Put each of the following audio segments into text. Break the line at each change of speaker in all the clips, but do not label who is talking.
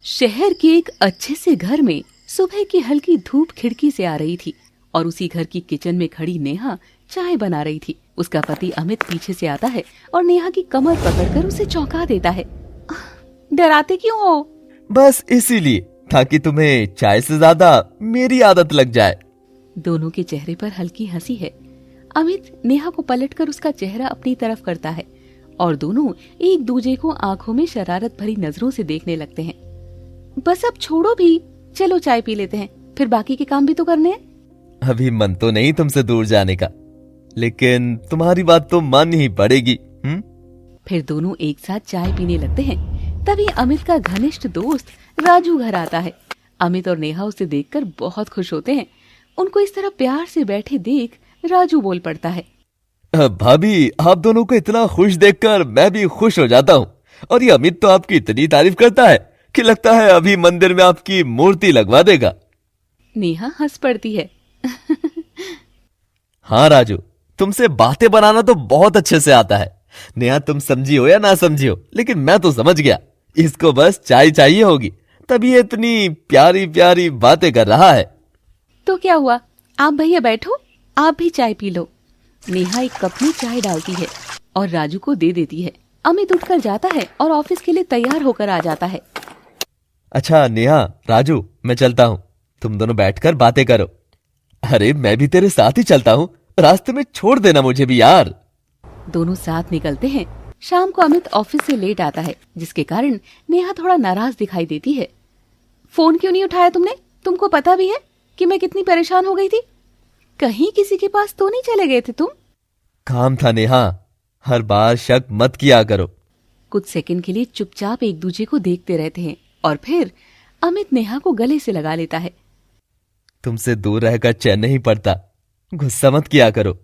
शहर के एक अच्छे से घर में सुबह की हल्की धूप खिड़की से आ रही थी और उसी घर की किचन में खड़ी नेहा चाय बना रही थी। उसका पति अमित पीछे से आता है और नेहा की कमर पकड़कर उसे चौंका देता है। डराते क्यों हो?
बस इसीलिए, ताकि तुम्हें चाय से ज्यादा मेरी आदत लग जाए।
दोनों के चेहरे पर हल्की हंसी है। अमित नेहा को पलटकर उसका चेहरा अपनी तरफ करता है और दोनों एक दूसरे को आंखों में शरारत भरी नजरों से देखने लगते हैं। बस अब छोड़ो भी, चलो चाय पी लेते हैं, फिर बाकी के काम भी तो करने हैं।
अभी मन तो नहीं तुमसे दूर जाने का, लेकिन तुम्हारी बात तो माननी ही पड़ेगी।
फिर दोनों एक साथ चाय पीने लगते हैं। तभी अमित का घनिष्ठ दोस्त राजू घर आता है। अमित और नेहा उसे देखकर बहुत खुश होते हैं। उनको इस तरह प्यार से बैठे देख राजू बोल पड़ता है,
भाभी, आप दोनों को इतना खुश देखकर मैं भी खुश हो जाता हूँ। और ये अमित तो आपकी इतनी तारीफ करता है कि लगता है अभी मंदिर में आपकी मूर्ति लगवा देगा।
नेहा हंस पड़ती है।
हाँ राजू, तुमसे बातें बनाना तो बहुत अच्छे से आता है। नेहा तुम समझी हो या ना समझी हो, लेकिन मैं तो समझ गया। इसको बस चाय चाहिए होगी, तभी ये इतनी प्यारी प्यारी बातें कर रहा है।
तो क्या हुआ, आप भैया बैठो, आप भी चाय पी लो। नेहा एक कप में चाय डालती है और राजू को दे देती है। अमित उठकर जाता है और ऑफिस के लिए तैयार होकर आ जाता है।
अच्छा नेहा, राजू, मैं चलता हूँ, तुम दोनों बैठकर बातें करो। अरे मैं भी तेरे साथ ही चलता हूँ, रास्ते में छोड़ देना मुझे भी यार।
दोनों साथ निकलते हैं। शाम को अमित ऑफिस से लेट आता है, जिसके कारण नेहा थोड़ा नाराज दिखाई देती है। फोन क्यों नहीं उठाया तुमने? तुमको पता भी है कि मैं कितनी परेशान हो गई थी। कहीं किसी के पास तो नहीं चले गए थे तुम?
काम था नेहा, हर बार शक मत किया करो।
कुछ सेकंड के लिए चुपचाप एक दूसरे को देखते रहते हैं और फिर अमित नेहा को गले से लगा लेता है।
तुमसे दूर रहकर चैन नहीं पड़ता, गुस्सा मत किया करो।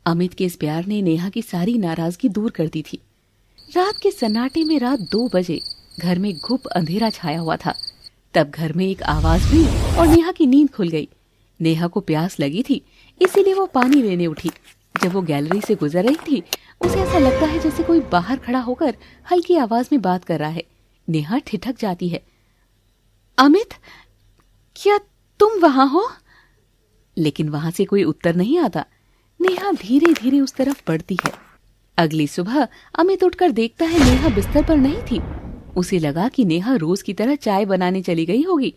अमित के इस प्यार ने नेहा की सारी नाराजगी दूर कर दी थी। रात के सन्नाटे में रात 2 बजे घर में घुप अंधेरा छाया हुआ था। तब घर में एक आवाज हुई और नेहा की नींद खुल गई। नेहा को प्यास लगी थी, इसीलिए वो पानी लेने उठी। जब वो गैलरी से गुजर रही थी, उसे ऐसा लगता है जैसे कोई बाहर खड़ा होकर हल्की आवाज में बात कर रहा है। नेहा ठिठक जाती है। अमित, क्या तुम वहां हो? लेकिन वहां से कोई उत्तर नहीं आता। नेहा धीरे धीरे उस तरफ बढ़ती है। अगली सुबह अमित उठकर देखता है नेहा बिस्तर पर नहीं थी। उसे लगा कि नेहा रोज की तरह चाय बनाने चली गई होगी।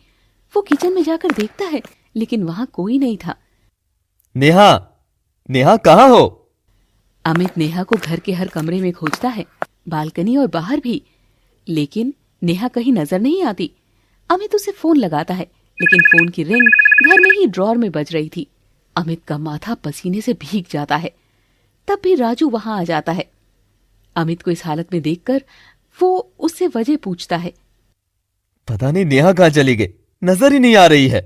वो किचन में जाकर देखता है, लेकिन वहां कोई नहीं था।
नेहा, नेहा कहाँ हो?
अमित नेहा को घर के हर कमरे में खोजता है, बालकनी और बाहर भी, लेकिन नेहा कहीं नजर नहीं आती। अमित उसे फोन लगाता है, लेकिन फोन की रिंग घर में ही ड्रॉर में बज रही थी। अमित का माथा पसीने से भीग जाता है। तब भी राजू वहां आ जाता है। अमित को इस हालत में देखकर वो उससे वजह पूछता है।
पता नहीं नेहा कहाँ चली गई, नजर ही नहीं आ रही है।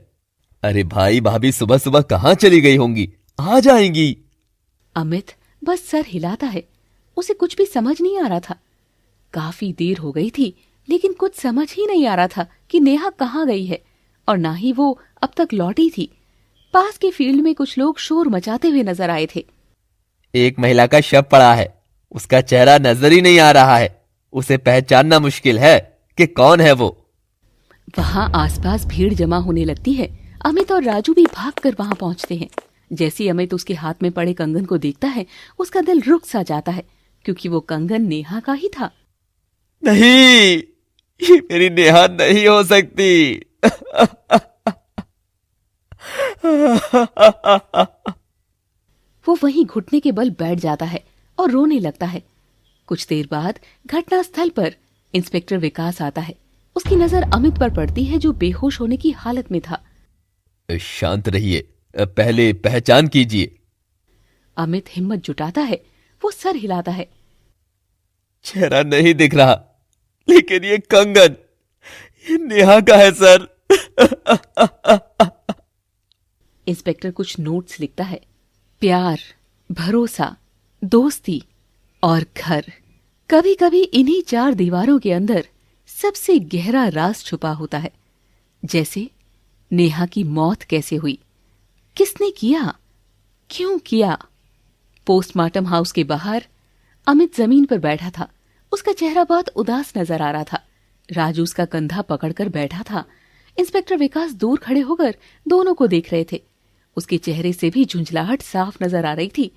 अरे भाई, भाभी सुबह सुबह कहाँ चली गई होंगी, आ जाएंगी।
अमित बस सर हिलाता है। उसे कुछ भी समझ नहीं आ रहा था। काफी देर हो गई थी, लेकिन कुछ समझ ही नहीं आ रहा था कि नेहा कहाँ गई है, और ना ही वो अब तक लौटी थी। पास के फील्ड में कुछ लोग शोर मचाते हुए नजर आए थे।
एक महिला का शव पड़ा है, उसका चेहरा नजर ही नहीं आ रहा है। उसे पहचानना मुश्किल है कि कौन है वो।
वहां आसपास भीड़ जमा होने लगती है। अमित और राजू भी भागकर वहां पहुंचते हैं। जैसे ही अमित उसके हाथ में पड़े कंगन को देखता है, उसका दिल रुक सा जाता है, क्योंकि वो कंगन नेहा का ही था।
नहीं, ये मेरी नेहा नहीं हो सकती।
वो वहीं घुटने के बल बैठ जाता है और रोने लगता है। कुछ देर बाद घटना स्थल पर इंस्पेक्टर विकास आता है। उसकी नजर अमित पर पड़ती है, जो बेहोश होने की हालत में था।
शांत रहिए, पहले पहचान कीजिए।
अमित हिम्मत जुटाता है। वो सर हिलाता है।
चेहरा नहीं दिख रहा, लेकिन ये कंगन, ये नेहा का है सर।
इंस्पेक्टर कुछ नोट्स लिखता है। प्यार, भरोसा, दोस्ती और घर। कभी कभी इन्हीं 4 दीवारों के अंदर सबसे गहरा राज छुपा होता है। जैसे नेहा की मौत कैसे हुई, किसने किया, क्यों किया। पोस्टमार्टम हाउस के बाहर अमित जमीन पर बैठा था। उसका चेहरा बहुत उदास नजर आ रहा था। राजू उसका कंधा पकड़कर बैठा था। इंस्पेक्टर विकास दूर खड़े होकर दोनों को देख रहे थे। उसके चेहरे से भी झुंझलाहट साफ नजर आ रही थी।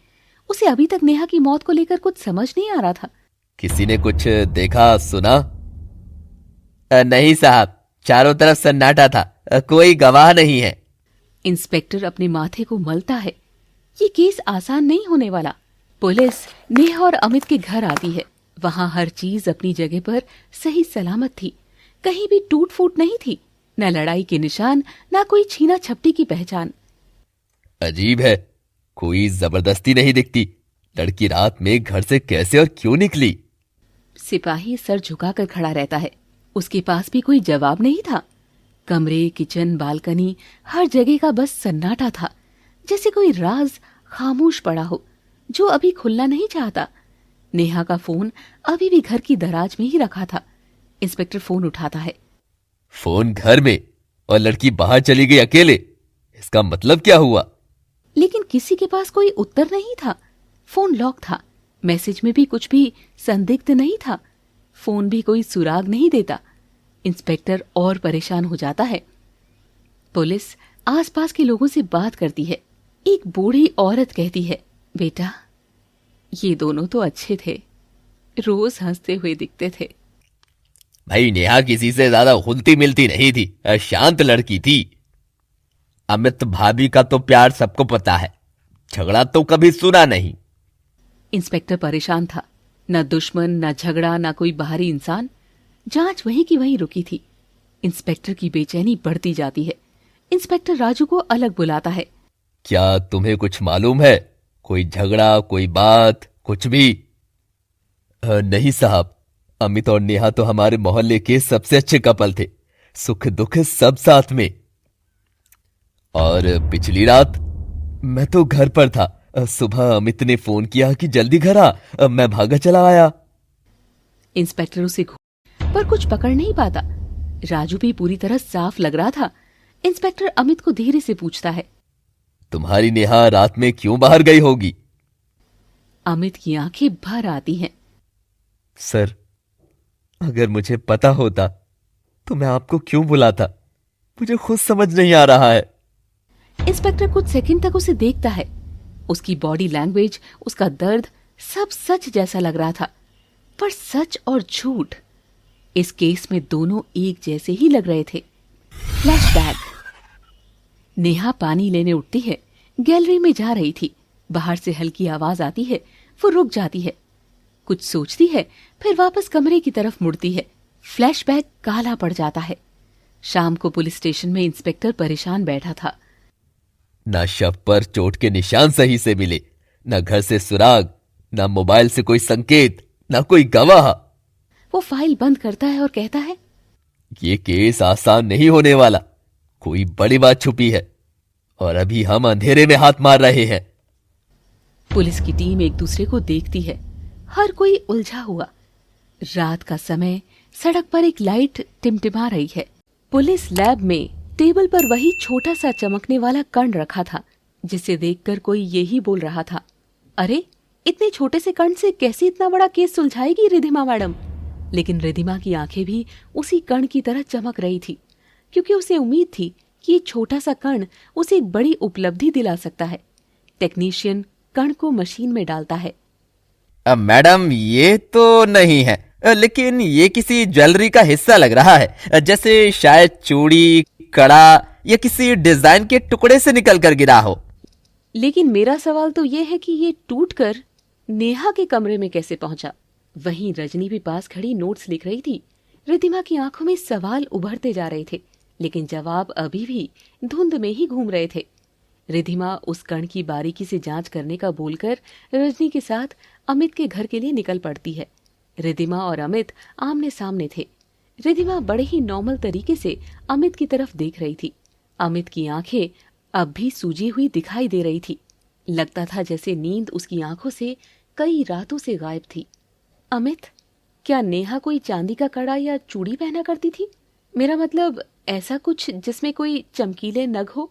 उसे अभी तक नेहा की मौत को लेकर कुछ समझ नहीं आ रहा था।
किसी ने कुछ देखा सुना? नहीं साहब, चारों तरफ सन्नाटा था, कोई गवाह नहीं है।
इंस्पेक्टर अपने माथे को मलता है। ये केस आसान नहीं होने वाला। पुलिस नेहा और अमित के घर आती है। वहां हर चीज अपनी जगह पर सही सलामत थी। कहीं भी टूट फूट नहीं थी, न लड़ाई के निशान, न कोई छीना छपटी की पहचान।
अजीब है, कोई जबरदस्ती नहीं दिखती। लड़की रात में घर से कैसे और क्यों निकली?
सिपाही सर झुकाकर खड़ा रहता है। उसके पास भी कोई जवाब नहीं था। कमरे, किचन, बालकनी, हर जगह का बस सन्नाटा था, जैसे कोई राज खामोश पड़ा हो जो अभी खुलना नहीं चाहता। नेहा का फोन अभी भी घर की दराज में ही रखा था। इंस्पेक्टर फोन उठाता है।
फोन घर में और लड़की बाहर चली गई अकेले, इसका मतलब क्या हुआ?
लेकिन किसी के पास कोई उत्तर नहीं था। फोन लॉक था। मैसेज में भी कुछ भी संदिग्ध नहीं था। फोन भी कोई सुराग नहीं देता। इंस्पेक्टर और परेशान हो जाता है। पुलिस आसपास के लोगों से बात करती है। एक बूढ़ी औरत कहती है, बेटा, ये दोनों तो अच्छे थे, रोज हंसते हुए दिखते थे।
भाई नेहा किसी से ज्यादा घुलती मिलती नहीं थी, शांत लड़की थी। अमित भाभी का तो प्यार सबको पता है, झगड़ा तो कभी सुना नहीं।
इंस्पेक्टर परेशान था। न दुश्मन, न झगड़ा, न कोई बाहरी इंसान। जांच वहीं की वहीं रुकी थी। इंस्पेक्टर की बेचैनी बढ़ती जाती है। इंस्पेक्टर राजू को अलग बुलाता है।
क्या तुम्हें कुछ मालूम है? कोई झगड़ा, कोई बात, कुछ भी? नहीं साहब, अमित और नेहा तो हमारे मोहल्ले के सबसे अच्छे कपल थे, सुख दुख सब साथ में। और पिछली रात मैं तो घर पर था। सुबह अमित ने फोन किया कि जल्दी घर आ, मैं भागा चला आया।
इंस्पेक्टर उसे पर कुछ पकड़ नहीं पाता। राजू भी पूरी तरह साफ लग रहा था। इंस्पेक्टर अमित को धीरे से पूछता है,
तुम्हारी नेहा रात में क्यों बाहर गई होगी?
अमित की आंखें भर आती हैं।
सर, अगर मुझे पता होता तो मैं आपको क्यों बुलाता? मुझे खुद समझ नहीं आ रहा है।
इंस्पेक्टर कुछ सेकंड तक उसे देखता है। उसकी बॉडी लैंग्वेज, उसका दर्द, सब सच जैसा लग रहा था। पर सच और झूठ, इस केस में दोनों एक जैसे ही लग रहे थे। फ्लैशबैक। नेहा पानी लेने उठती है। गैलरी में जा रही थी। बाहर से हल्की आवाज आती है। वो रुक जाती है, कुछ सोचती है, फिर वापस कमरे की तरफ मुड़ती है। फ्लैशबैक काला पड़ जाता है। शाम को पुलिस स्टेशन में इंस्पेक्टर परेशान बैठा था।
ना शव पर चोट के निशान सही से मिले, ना घर से सुराग, ना मोबाइल से कोई संकेत, ना कोई गवाह।
वो फाइल बंद करता है और कहता है,
ये केस आसान नहीं होने वाला, कोई बड़ी बात छुपी है और अभी हम अंधेरे में हाथ मार रहे हैं।
पुलिस की टीम एक दूसरे को देखती है। हर कोई उलझा हुआ। रात का समय, सड़क पर एक लाइट टिमटिमा रही है। पुलिस लैब में टेबल पर वही छोटा सा चमकने वाला कण रखा था, जिसे देखकर कोई यही बोल रहा था, अरे इतने छोटे से कण से कैसे इतना बड़ा केस सुलझाएगी रिधिमा मैडम। लेकिन रिधिमा की आंखें भी उसी कण की तरह चमक रही थी, क्योंकि उसे उम्मीद थी कि ये छोटा सा कण उसे एक बड़ी उपलब्धि दिला सकता है। टेक्नीशियन कण को मशीन में डालता है।
मैडम, ये तो नहीं है, लेकिन ये किसी ज्वेलरी का हिस्सा लग रहा है, जैसे शायद चूड़ी, कड़ा या किसी डिजाइन के टुकड़े से निकल कर गिरा हो।
लेकिन मेरा सवाल तो ये है कि ये टूटकर नेहा के कमरे में कैसे पहुंचा। वहीं रजनी भी पास खड़ी नोट्स लिख रही थी। रिधिमा की आंखों में सवाल उभरते जा रहे थे, लेकिन जवाब अभी भी धुंध में ही घूम रहे थे। रिधिमा उस कण की बारीकी से जांच करने का बोलकर रजनी के साथ अमित के घर के लिए निकल पड़ती है। रिधिमा और अमित आमने सामने थे। रिधिमा बड़े ही नॉर्मल तरीके से अमित की तरफ देख रही थी। अमित की आंखें अब भी सूजी हुई दिखाई दे रही थी। लगता था जैसे नींद उसकी आंखों से कई रातों से गायब थी। अमित, क्या नेहा कोई चांदी का कड़ा या चूड़ी पहना करती थी? मेरा मतलब ऐसा कुछ जिसमें कोई चमकीले नग हो।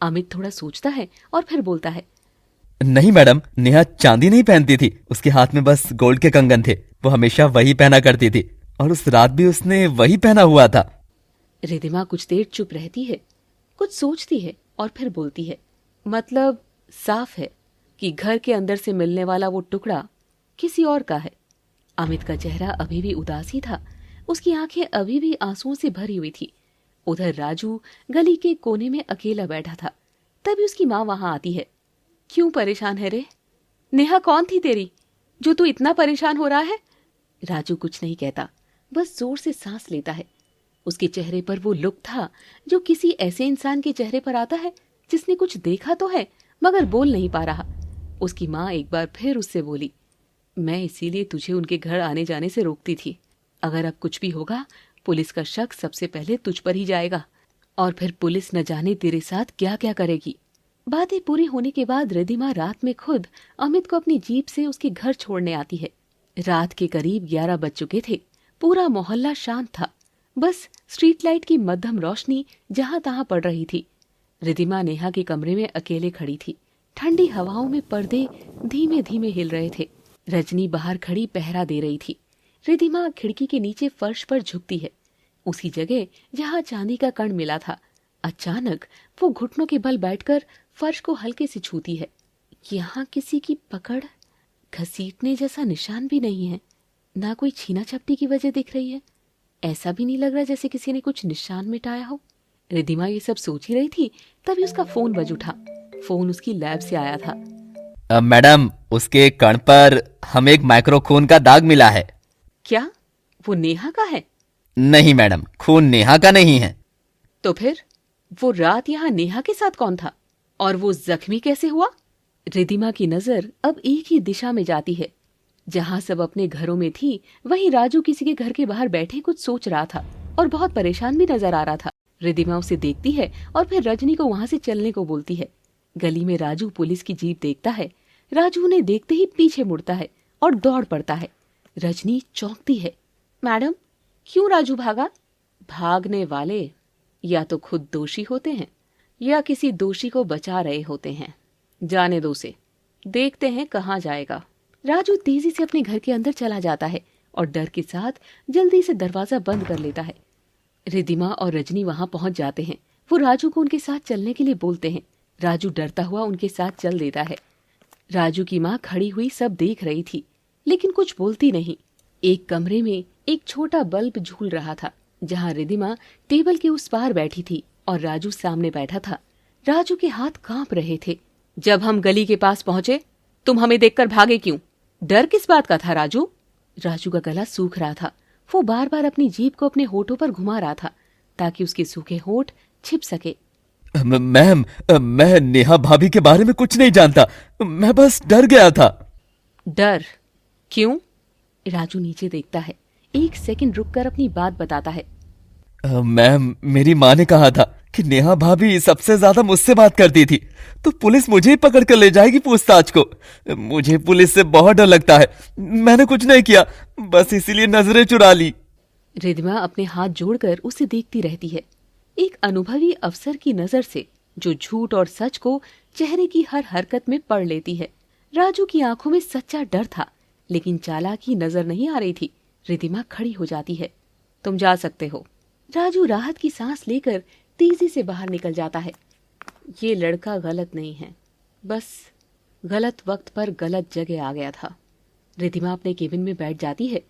अमित थोड़ा सोचता है और फिर बोलता है,
नहीं मैडम, नेहा चांदी नहीं पहनती थी, उसके हाथ में बस गोल्ड के कंगन थे, वो हमेशा वही पहना करती थी। और उस रात भी उसने वही पहना हुआ था।
रिधिमा कुछ देर चुप रहती है, कुछ सोचती है और फिर बोलती है, मतलब साफ है कि घर के अंदर से मिलने वाला वो टुकड़ा किसी और का है। अमित का चेहरा अभी भी उदास ही था, उसकी आंखें अभी भी आंसुओं से भरी हुई थी। उधर राजू गली के कोने में अकेला बैठा था। तभी उसकी माँ वहां आती है। क्यों परेशान है रे? नेहा कौन थी तेरी जो तू इतना परेशान हो रहा है? राजू कुछ नहीं कहता, बस जोर से सांस लेता है। उसके चेहरे पर वो लुक था जो किसी ऐसे इंसान के चेहरे पर आता है जिसने कुछ देखा तो है मगर बोल नहीं पा रहा। उसकी माँ एक बार फिर उससे बोली, मैं इसीलिए तुझे उनके घर आने जाने से रोकती थी। अगर अब कुछ भी होगा पुलिस का शक सबसे पहले तुझ पर ही जाएगा और फिर पुलिस न जाने तेरे साथ क्या क्या करेगी। बातें पूरी होने के बाद रिधिमा रात में खुद अमित को अपनी जीप से उसके घर छोड़ने आती है। रात के करीब 11 बज चुके थे। पूरा मोहल्ला शांत था, बस स्ट्रीट लाइट की मध्यम रोशनी जहां तहां पड़ रही थी। रिधिमा नेहा के कमरे में अकेले खड़ी थी। ठंडी हवाओं में पर्दे धीमे धीमे हिल रहे थे। रजनी बाहर खड़ी पहरा दे रही थी। रिधिमा खिड़की के नीचे फर्श पर झुकती है, उसी जगह जहां चांदी का कण मिला था। अचानक वो घुटनों के बल बैठकर फर्श को हल्के से छूती है। यहाँ किसी की पकड़ घसीटने जैसा निशान भी नहीं है, ना कोई छीना झपटी की वजह दिख रही है। ऐसा भी नहीं लग रहा जैसे किसी ने कुछ निशान मिटाया हो। रिधिमा ये सब सोच ही रही थी, तभी उसका फोन बज उठा। फोन उसकी लैब से आया था।
मैडम, उसके कण पर हमें एक माइक्रो खून का दाग मिला है।
क्या वो नेहा का है?
नहीं मैडम, खून नेहा का नहीं है।
तो फिर वो रात यहाँ नेहा के साथ कौन था और वो जख्मी कैसे हुआ? रिधिमा की नजर अब एक ही दिशा में जाती है। जहां सब अपने घरों में थी वहीं राजू किसी के घर के बाहर बैठे कुछ सोच रहा था और बहुत परेशान भी नजर आ रहा था। रिधिमा उसे देखती है और फिर रजनी को वहां से चलने को बोलती है। गली में राजू पुलिस की जीप देखता है। राजू उन्हें देखते ही पीछे मुड़ता है और दौड़ पड़ता है। रजनी चौंकती है। मैडम, क्यों राजू भागा? भागने वाले या तो खुद दोषी होते हैं या किसी दोषी को बचा रहे होते हैं। जाने दो उसे, देखते हैं कहाँ जाएगा। राजू तेजी से अपने घर के अंदर चला जाता है और डर के साथ जल्दी से दरवाजा बंद कर लेता है। रिधिमा और रजनी वहां पहुंच जाते हैं। वो राजू को उनके साथ चलने के लिए बोलते हैं। राजू डरता हुआ उनके साथ चल देता है। राजू की माँ खड़ी हुई सब देख रही थी, लेकिन कुछ बोलती नहीं। एक कमरे में एक छोटा बल्ब झूल रहा था, जहां रिधिमा टेबल के उस पार बैठी थी और राजू सामने बैठा था। राजू के हाथ कांप रहे थे। जब हम गली के पास पहुंचे, तुम हमें देखकर भागे क्यों? डर किस बात का था राजू? राजू का गला सूख रहा था। वो बार बार अपनी जीभ को अपने होठों पर घुमा रहा था ताकि उसके सूखे होठ छिप सके।
मैम, मैं नेहा भाभी के बारे में कुछ नहीं जानता, मैं बस डर गया था।
डर? क्यों? राजू नीचे देखता है, एक सेकंड रुककर अपनी बात बताता है।
मैम, मेरी माँ ने कहा था कि नेहा भाभी सबसे ज्यादा मुझसे बात करती थी, तो पुलिस मुझे ही पकड़ कर ले जाएगी पूछताछ को। मुझे पुलिस से बहुत डर लगता है। मैंने कुछ नहीं किया, बस इसीलिए नजरें चुरा ली।
रिधिमा अपने हाथ जोड़कर उसे देखती रहती है, एक अनुभवी अफसर की नजर से जो झूठ और सच को चेहरे की हर हरकत में पढ़ लेती है। राजू की आंखों में सच्चा डर था, लेकिन चालाकी नजर नहीं आ रही थी। रिधिमा खड़ी हो जाती है। तुम जा सकते हो। राजू राहत की सांस लेकर तेजी से बाहर निकल जाता है। ये लड़का गलत नहीं है, बस गलत वक्त पर गलत जगह आ गया था। रिधिमा अपने केबिन में बैठ जाती है।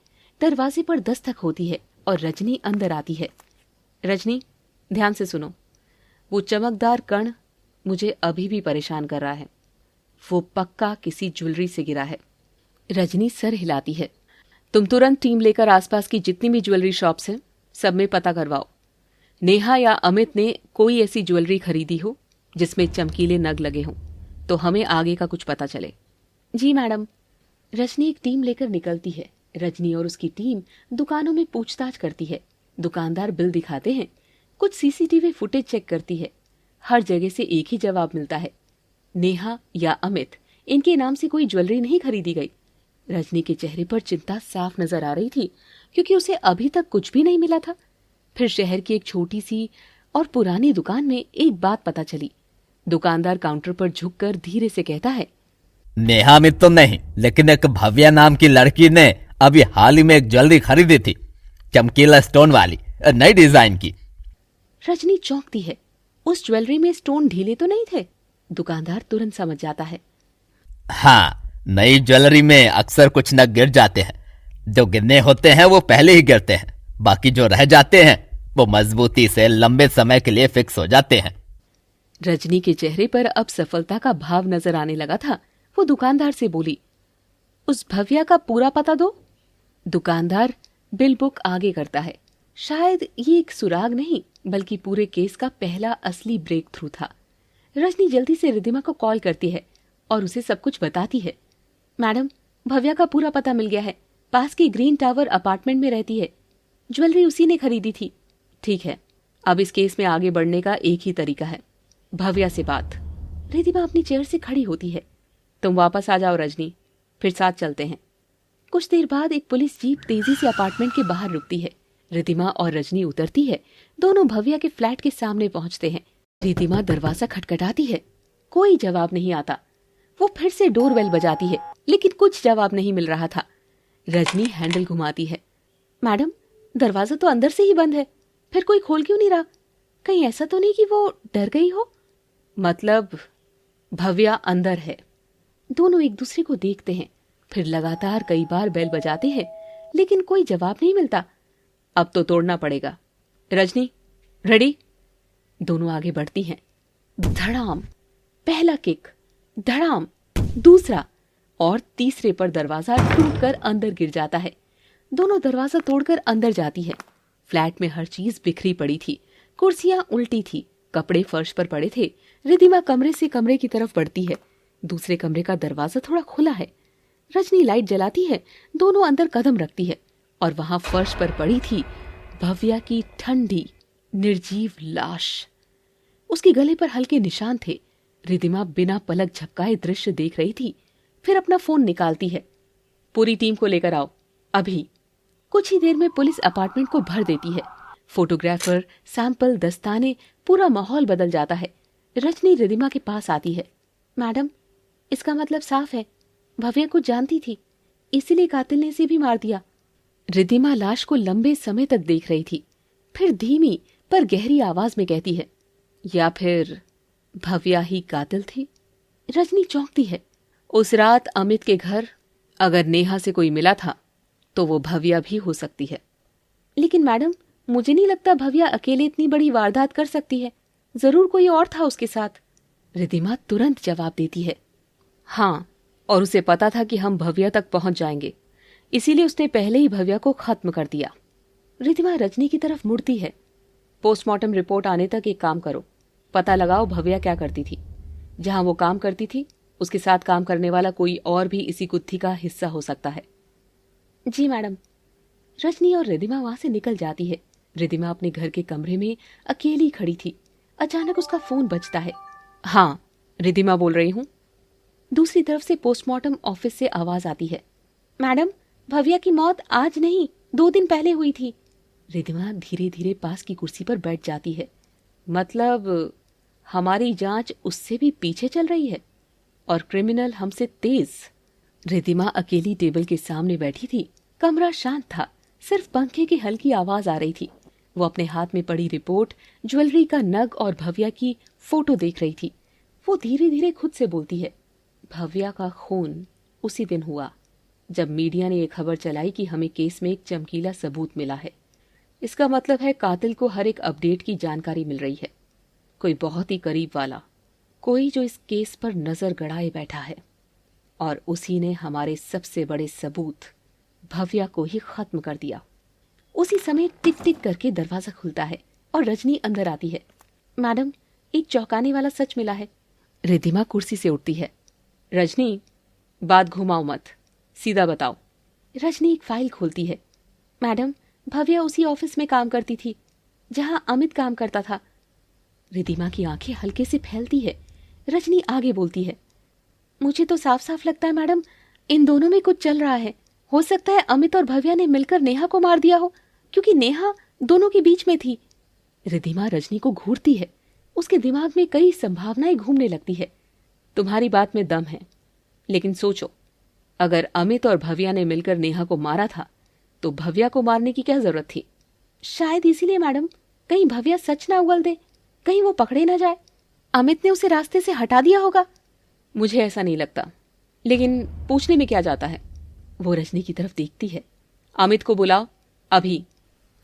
दरवाजे पर दस्तक होती है और रजनी अंदर आती है। रजनी, ध्यान से सुनो। वो चमकदार कण मुझे अभी भी परेशान कर रहा है। वो पक्का किसी ज्वेलरी से गिरा है। रजनी सर हिलाती है। तुम तुरंत टीम लेकर आसपास की जितनी भी ज्वेलरी शॉप्स हैं, सब में पता करवाओ। नेहा या अमित ने कोई ऐसी ज्वेलरी खरीदी हो जिसमें चमकीले नग लगे हों, तो हमें आगे का कुछ पता चले। जी मैडम। रजनी एक टीम लेकर निकलती है। रजनी और उसकी टीम दुकानों में पूछताछ करती है। दुकानदार बिल दिखाते हैं, कुछ सीसीटीवी फुटेज चेक करती है। हर जगह से एक ही जवाब मिलता है, नेहा या अमित, इनके नाम से कोई ज्वेलरी नहीं खरीदी गई। रजनी के चेहरे पर चिंता साफ नजर आ रही थी, क्योंकि उसे अभी तक कुछ भी नहीं मिला था। फिर शहर की एक छोटी सी और पुरानी दुकान में एक बात पता चली। दुकानदार काउंटर पर झुककर धीरे से कहता है,
नेहा अमित तो नहीं, लेकिन एक भव्या नाम की लड़की ने अभी हाल ही में एक ज्वेलरी खरीदी थी। चमकीला स्टोन वाली, नई डिजाइन की।
रजनी चौंकती है। उस ज्वेलरी में स्टोन ढीले तो नहीं थे? दुकानदार तुरंत समझ जाता है।
हाँ, नई ज्वेलरी में अक्सर कुछ नग गिर जाते हैं। जो गिरने होते हैं वो पहले ही गिरते हैं, बाकी जो रह जाते हैं वो मजबूती से लंबे समय के लिए फिक्स हो जाते हैं।
रजनी के चेहरे पर अब सफलता का भाव नजर आने लगा था। वो दुकानदार से बोली, उस भव्या का पूरा पता दो। दुकानदार बिल बुक आगे करता है। शायद ये एक सुराग नहीं बल्कि पूरे केस का पहला असली ब्रेक थ्रू था। रजनी जल्दी से रिद्धिमा को कॉल करती है और उसे सब कुछ बताती है। मैडम, भव्या का पूरा पता मिल गया है। पास के ग्रीन टावर अपार्टमेंट में रहती है। ज्वेलरी उसी ने खरीदी थी। ठीक है, अब इस केस में आगे बढ़ने का एक ही तरीका है, भव्या से बात। रिद्धिमा अपनी चेयर से खड़ी होती है। तुम वापस आ जाओ रजनी, फिर साथ चलते हैं। कुछ देर बाद एक पुलिस जीप तेजी से अपार्टमेंट के बाहर रुकती है। रिद्धिमा और रजनी उतरती है। दोनों भव्या के फ्लैट के सामने पहुंचते हैं। रिद्धिमा दरवाजा खटखटाती है। कोई जवाब नहीं आता। वो फिर से डोरबेल बजाती है, लेकिन कुछ जवाब नहीं मिल रहा था। रजनी हैंडल घुमाती है। मैडम, दरवाजा तो अंदर से ही बंद है, फिर कोई खोल क्यों नहीं रहा? कहीं ऐसा तो नहीं कि वो डर गई हो? मतलब भव्या अंदर है। दोनों एक दूसरे को देखते हैं, फिर लगातार कई बार बेल बजाते हैं, लेकिन कोई जवाब नहीं मिलता। अब तो तोड़ना पड़ेगा। रजनी, रेडी? दोनों आगे बढ़ती हैं। धड़ाम, पहला किक, धड़ाम, दूसरा, और तीसरे पर दरवाजा टूटकर अंदर गिर जाता है। दोनों दरवाजा तोड़कर अंदर जाती है। फ्लैट में हर चीज बिखरी पड़ी थी। कुर्सियां उल्टी थी, कपड़े फर्श पर पड़े थे। रिद्धिमा कमरे से कमरे की तरफ बढ़ती है। दूसरे कमरे का दरवाजा थोड़ा खुला है। रजनी लाइट जलाती है। दोनों अंदर कदम रखती है और वहां फर्श पर पड़ी थी भव्या की ठंडी निर्जीव लाश। उसके गले पर हल्के निशान थे। रिद्धिमा बिना पलक झपकाए दृश्य देख रही थी। फिर अपना फोन निकालती है। पूरी टीम को लेकर आओ, अभी। कुछ ही देर में पुलिस अपार्टमेंट को भर देती है। फोटोग्राफर, सैंपल, दस्ताने, पूरा माहौल बदल जाता है। रजनी रिद्धिमा के पास आती है। मैडम, इसका मतलब साफ है, भव्या को जानती थी, इसीलिए कातिल ने इसे भी मार दिया। रिद्धिमा लाश को लंबे समय तक देख रही थी, फिर धीमी पर गहरी आवाज में कहती है, या फिर भव्या ही कातिल थी। रजनी चौंकती है। उस रात अमित के घर अगर नेहा से कोई मिला था तो वो भव्या भी हो सकती है। लेकिन मैडम, मुझे नहीं लगता भव्या अकेले इतनी बड़ी वारदात कर सकती है। जरूर कोई और था उसके साथ। रिद्धिमा तुरंत जवाब देती है। हाँ, और उसे पता था कि हम भव्या तक पहुंच जाएंगे, इसीलिए उसने पहले ही भव्या को खत्म कर दिया। रिद्धिमा रजनी की तरफ मुड़ती है। पोस्टमार्टम रिपोर्ट आने तक एक काम करो, पता लगाओ भव्या क्या करती थी। जहां वो काम करती थी उसके साथ काम करने वाला कोई और भी इसी गुत्थी का हिस्सा हो सकता है। जी मैडम। रजनी और रिद्धिमा वहां से निकल जाती है। रिद्धिमा अपने घर के कमरे में अकेली खड़ी थी। अचानक उसका फोन बजता है। हाँ, रिद्धिमा बोल रही हूँ। दूसरी तरफ से पोस्टमार्टम ऑफिस से आवाज आती है। मैडम, भव्या की मौत आज नहीं 2 दिन पहले हुई थी। रिद्धिमा धीरे धीरे पास की कुर्सी पर बैठ जाती है। मतलब हमारी जांच उससे भी पीछे चल रही है और क्रिमिनल हमसे तेज। रिद्धिमा अकेली टेबल के सामने बैठी थी। कमरा शांत था, सिर्फ पंखे की हल्की आवाज आ रही थी। वो अपने हाथ में पड़ी रिपोर्ट, ज्वेलरी का नग और भव्या की फोटो देख रही थी। वो धीरे धीरे खुद से बोलती है, भव्या का खून उसी दिन हुआ जब मीडिया ने ये खबर चलाई कि हमें केस में एक चमकीला सबूत मिला है। इसका मतलब है कातिल को हर एक अपडेट की जानकारी मिल रही है। कोई बहुत ही करीब वाला, कोई जो इस केस पर नजर गड़ाए बैठा है, और उसी ने हमारे सबसे बड़े सबूत भव्या को ही खत्म कर दिया। उसी समय टिक टिक करके दरवाजा खुलता है और रजनी अंदर आती है। मैडम, एक चौंकाने वाला सच मिला है। रिद्धिमा कुर्सी से उठती है। रजनी, बात घुमाओ मत, सीधा बताओ। रजनी एक फाइल खोलती है। मैडम, भव्या उसी ऑफिस में काम करती थी जहां अमित काम करता था। रिद्धिमा की आंखें हल्के से फैलती है। रजनी आगे बोलती है, मुझे तो साफ साफ लगता है मैडम, इन दोनों में कुछ चल रहा है। हो सकता है अमित और भव्या ने मिलकर नेहा को मार दिया हो, क्योंकि नेहा दोनों के बीच में थी। रिद्धिमा रजनी को घूरती है। उसके दिमाग में कई संभावनाएं घूमने लगती है। तुम्हारी बात में दम है, लेकिन सोचो, अगर अमित और भव्या ने मिलकर नेहा को मारा था तो भव्या को मारने की क्या जरूरत थी? शायद इसीलिए मैडम, कहीं भव्या सच ना उगल दे, कहीं वो पकड़े ना जाए। अमित ने उसे रास्ते से हटा दिया होगा। मुझे ऐसा नहीं लगता, लेकिन पूछने में क्या जाता है। वो रजनी की तरफ देखती है। अमित को बुलाओ अभी।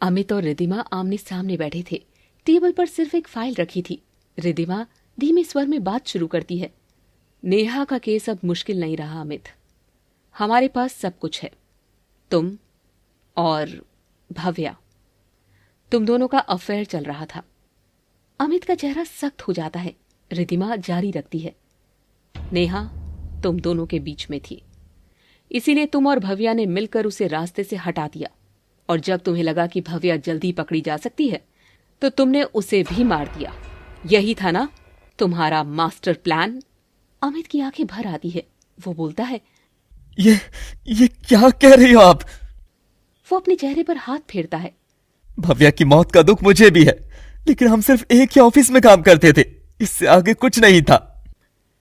अमित और रिद्धिमा आमने सामने बैठे थे। टेबल पर सिर्फ एक फाइल रखी थी। रिद्धिमा धीमे स्वर में बात शुरू करती है। नेहा का केस अब मुश्किल नहीं रहा अमित। हमारे पास सब कुछ है। तुम और भव्या, तुम दोनों का अफेयर चल रहा था। अमित का चेहरा सख्त हो जाता है। रिद्धिमा जारी रखती है। नेहा तुम दोनों के बीच में थी, इसीलिए तुम और भव्या ने मिलकर उसे रास्ते से हटा दिया, और जब तुम्हें लगा कि भव्या जल्दी पकड़ी जा सकती है तो तुमने उसे भी मार दिया। यही था ना तुम्हारा मास्टर प्लान? अमित की आंखें भर आती है। वो बोलता है,
ये क्या कह रही हो आप?
वो अपने चेहरे पर हाथ फेरता है।
भव्या की मौत का दुख मुझे भी है, लेकिन हम सिर्फ एक ही ऑफिस में काम करते थे, इससे आगे कुछ नहीं था।